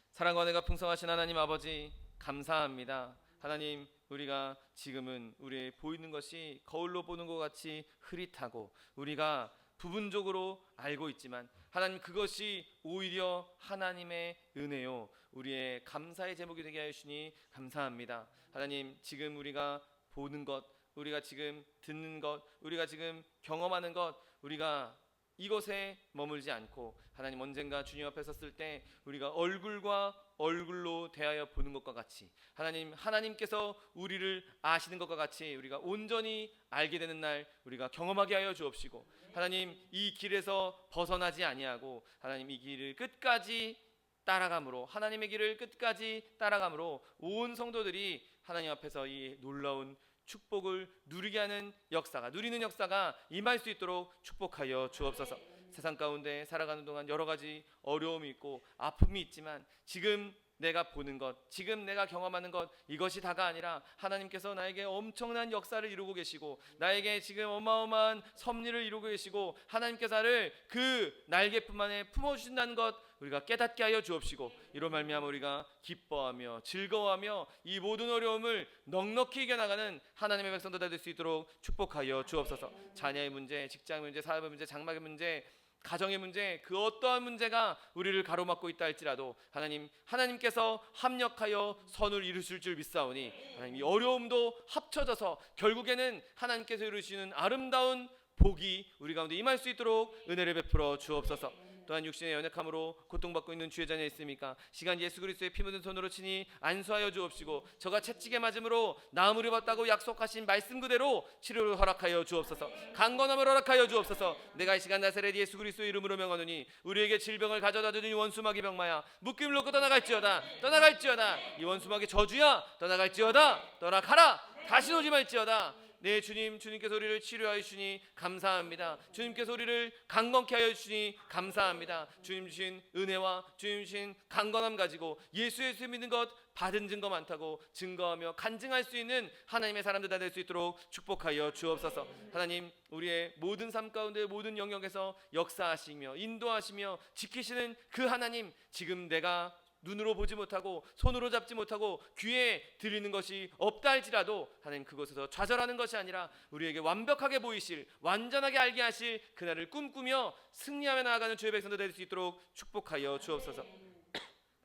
사랑과 은혜가 풍성하신 하나님 아버지, 감사합니다. 하나님, 우리가 지금은 우리의 보이는 것이 거울로 보는 것 같이 흐릿하고 우리가 부분적으로 알고 있지만 하나님, 그것이 오히려 하나님의 은혜요, 우리의 감사의 제목이 되게 하여 주시니 감사합니다. 하나님, 지금 우리가 보는 것, 우리가 지금 듣는 것, 우리가 지금 경험하는 것, 우리가 이것에 머물지 않고 하나님, 언젠가 주님 앞에 섰을 때 우리가 얼굴과 얼굴로 대하여 보는 것과 같이 하나님, 하나님께서 우리를 아시는 것과 같이 우리가 온전히 알게 되는 날 우리가 경험하게 하여 주옵시고, 하나님, 이 길에서 벗어나지 아니하고 하나님, 이 길을 끝까지 따라감으로, 하나님의 길을 끝까지 따라감으로 온 성도들이 하나님 앞에서 이 놀라운 축복을 누리게 하는 역사가, 누리는 역사가 임할 수 있도록 축복하여 주옵소서. 세상 가운데 살아가는 동안 여러 가지 어려움이 있고 아픔이 있지만 지금 내가 보는 것, 지금 내가 경험하는 것, 이것이 다가 아니라 하나님께서 나에게 엄청난 역사를 이루고 계시고 나에게 지금 어마어마한 섭리를 이루고 계시고 하나님께서 나를 그 날개품 안에 품어주신다는 것 우리가 깨닫게 하여 주옵시고, 이로 말미암아 우리가 기뻐하며 즐거워하며 이 모든 어려움을 넉넉히 이겨나가는 하나님의 백성들 될 수 있도록 축복하여 주옵소서. 자녀의 문제, 직장의 문제, 사업의 문제, 장막의 문제, 가정의 문제, 그 어떠한 문제가 우리를 가로막고 있다 할지라도 하나님, 하나님께서 합력하여 선을 이루실 줄 믿사오니 하나님, 이 어려움도 합쳐져서 결국에는 하나님께서 이루시는 아름다운 복이 우리 가운데 임할 수 있도록 은혜를 베풀어 주옵소서. 또한 육신의 연약함으로 고통받고 있는 주의 자녀 있습니까? 시간 예수 그리스도의 피 묻은 손으로 치니 안수하여 주옵시고, 저가 채찍에 맞음으로 나음을 입었다고 약속하신 말씀 그대로 치료를 허락하여 주옵소서. 강건함을 허락하여 주옵소서. 내가 이 시간 나사렛 예수 그리스도의 이름으로 명하노니 우리에게 질병을 가져다 주는 이 원수마귀 병마야 묶임을 놓고 떠나갈지어다, 떠나갈지어다. 이 원수마귀 저주야, 떠나갈지어다, 떠나가라, 다시 오지 말지어다. 네, 주님, 주님께서 우리를 치료하여 주시니 감사합니다. 주님께서 우리를 강건케 하여 주시니 감사합니다. 주님 주신 은혜와 주님 주신 강건함 가지고 예수 믿는 것 받은 증거 많다고 증거하며 간증할 수 있는 하나님의 사람들 다 될 수 있도록 축복하여 주옵소서. 하나님, 우리의 모든 삶 가운데 모든 영역에서 역사하시며 인도하시며 지키시는 그 하나님, 지금 내가 눈으로 보지 못하고 손으로 잡지 못하고 귀에 들리는 것이 없다 할지라도 하나님, 그곳에서 좌절하는 것이 아니라 우리에게 완벽하게 보이실, 완전하게 알게 하실 그날을 꿈꾸며 승리하며 나아가는 주의 백성들 될 수 있도록 축복하여 주옵소서.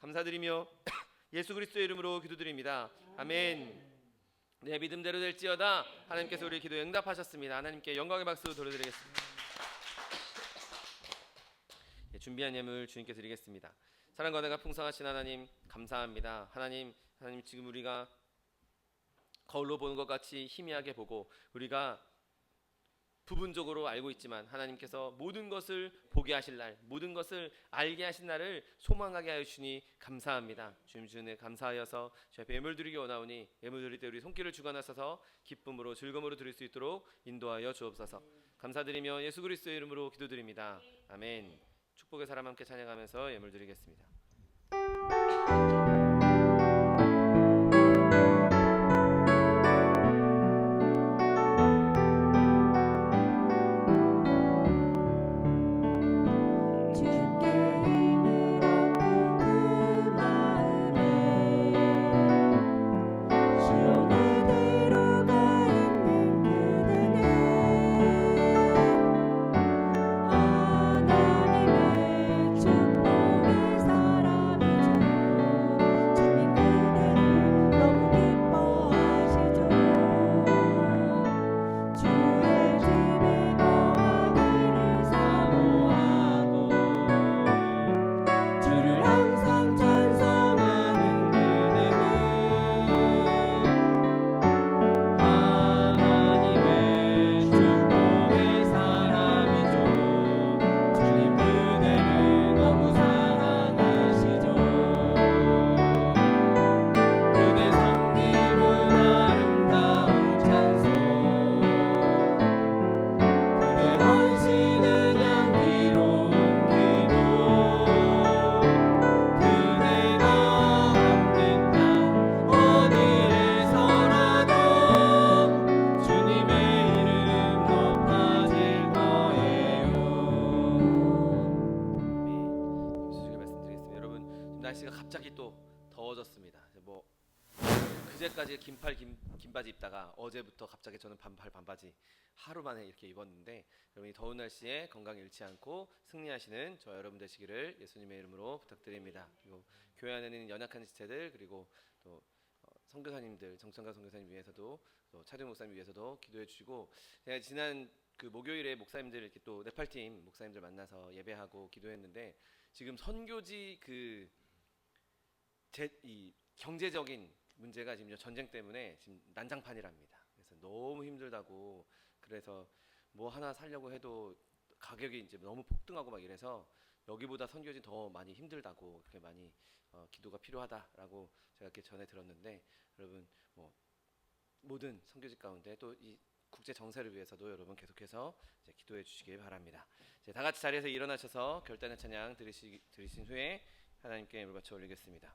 감사드리며 예수 그리스도의 이름으로 기도드립니다. 아멘. 내 믿음대로 될지어다. 하나님께서 우리의 기도에 응답하셨습니다. 하나님께 영광의 박수 돌려드리겠습니다. 준비한 예물 주님께 드리겠습니다. 사랑과 은혜가 풍성하신 하나님, 감사합니다. 하나님, 지금 우리가 거울로 보는 것 같이 희미하게 보고 우리가 부분적으로 알고 있지만 하나님께서 모든 것을 보게 하실 날, 모든 것을 알게 하신 날을 소망하게 하여 주시니 감사합니다. 주님 주님 감사하여서 저희 앞에 예물 드리기 원하오니 예물 드릴 때 우리 손길을 주관하셔서 기쁨으로 즐거움으로 드릴 수 있도록 인도하여 주옵소서. 감사드리며 예수 그리스도의 이름으로 기도드립니다. 아멘. 축복의 사람 함께 찬양하면서 예물 드리겠습니다. 하나님의 축복이 날씨가 갑자기 또 더워졌습니다. 뭐 그제까지 긴 바지 입다가 어제부터 갑자기 저는 반바지 하루 만에 이렇게 입었는데, 여러분이 더운 날씨에 건강 잃지 않고 승리하시는 저 여러분 되시기를 예수님의 이름으로 부탁드립니다. 그리고 교회 안에 있는 연약한 지체들, 그리고 또 선교사님들, 정성가 선교사님 위해서도, 또 차준 목사님 위해서도 기도해 주시고, 제가 지난 그 목요일에 목사님들 이렇게 또 네팔팀 목사님들 만나서 예배하고 기도했는데, 지금 선교지 이 경제적인 문제가 지금 전쟁 때문에 지금 난장판이랍니다. 그래서 너무 힘들다고, 그래서 뭐 하나 살려고 해도 가격이 이제 너무 폭등하고 막 이래서 여기보다 선교지 더 많이 힘들다고, 그렇게 많이 기도가 필요하다라고 제가 이렇게 전해 들었는데, 여러분 뭐 모든 선교지 가운데 또 이 국제 정세를 위해서도 여러분 계속해서 이제 기도해 주시기 바랍니다. 이제 다 같이 자리에서 일어나셔서 결단의 찬양 들으신 후에 하나님께 예물 바쳐 올리겠습니다.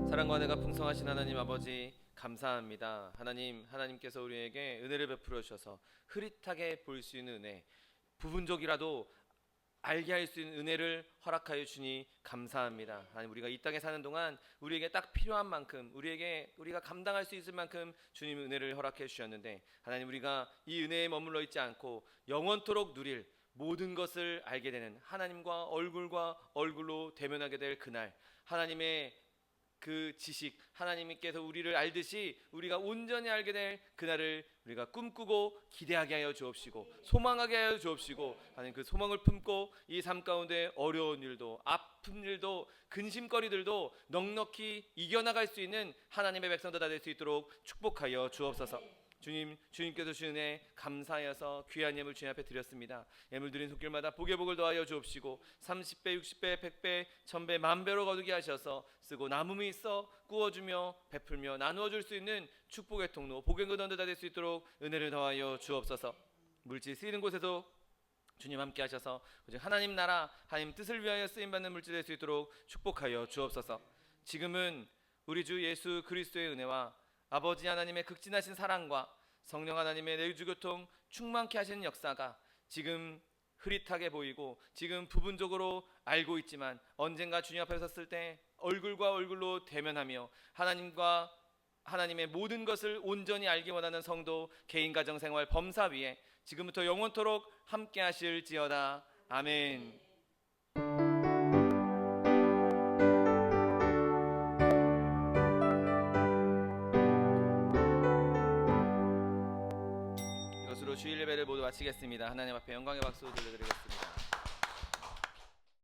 사랑과 은혜가 풍성하신 하나님 아버지, 감사합니다. 하나님께서 우리에게 은혜를 베풀어 주셔서 흐릿하게 볼 수 있는 은혜, 부분적이라도 알게 할 수 있는 은혜를 허락하여 주니 감사합니다. 하나님, 우리가 이 땅에 사는 동안 우리에게 딱 필요한 만큼, 우리가 감당할 수 있을 만큼 주님 은혜를 허락해 주셨는데, 하나님, 우리가 이 은혜에 머물러 있지 않고 영원토록 누릴 모든 것을 알게 되는, 하나님과 얼굴로 대면하게 될 그날, 하나님의 그 지식, 하나님께서 우리를 알듯이 우리가 온전히 알게 될 그날을 우리가 꿈꾸고 기대하게 하여 주옵시고, 소망하게 하여 주옵시고, 하나님 그 소망을 품고 이 삶 가운데 어려운 일도, 아픈 일도, 근심거리들도 넉넉히 이겨나갈 수 있는 하나님의 백성들 다 될 수 있도록 축복하여 주옵소서. 주님께서 주신 은혜 감사하여서 귀한 예물 주님 앞에 드렸습니다. 예물 드린 손길마다 복에 복을 더하여 주옵시고, 30배, 60배, 100배, 1000배, 만배로 거두게 하셔서 쓰고 남음이 있어 구워주며 베풀며 나누어 줄 수 있는 축복의 통로, 복의 근원들 다 될 수 있도록 은혜를 더하여 주옵소서. 물질 쓰이는 곳에도 주님 함께 하셔서 오직 하나님 나라, 하나님 뜻을 위하여 쓰임받는 물질 될 수 있도록 축복하여 주옵소서. 지금은 우리 주 예수 그리스도의 은혜와 아버지 하나님의 극진하신 사랑과 성령 하나님의 내주교통 충만케 하시는 역사가 지금 흐릿하게 보이고, 지금 부분적으로 알고 있지만 언젠가 주님 앞에 섰을 때 얼굴과 얼굴로 대면하며 하나님의 모든 것을 온전히 알기 원하는 성도, 개인 가정 생활 범사 위에 지금부터 영원토록 함께 하실지어다. 아멘. 이것으로 주일 예배를 모두 마치겠습니다. 하나님 앞에 영광의 박수 돌려드리겠습니다.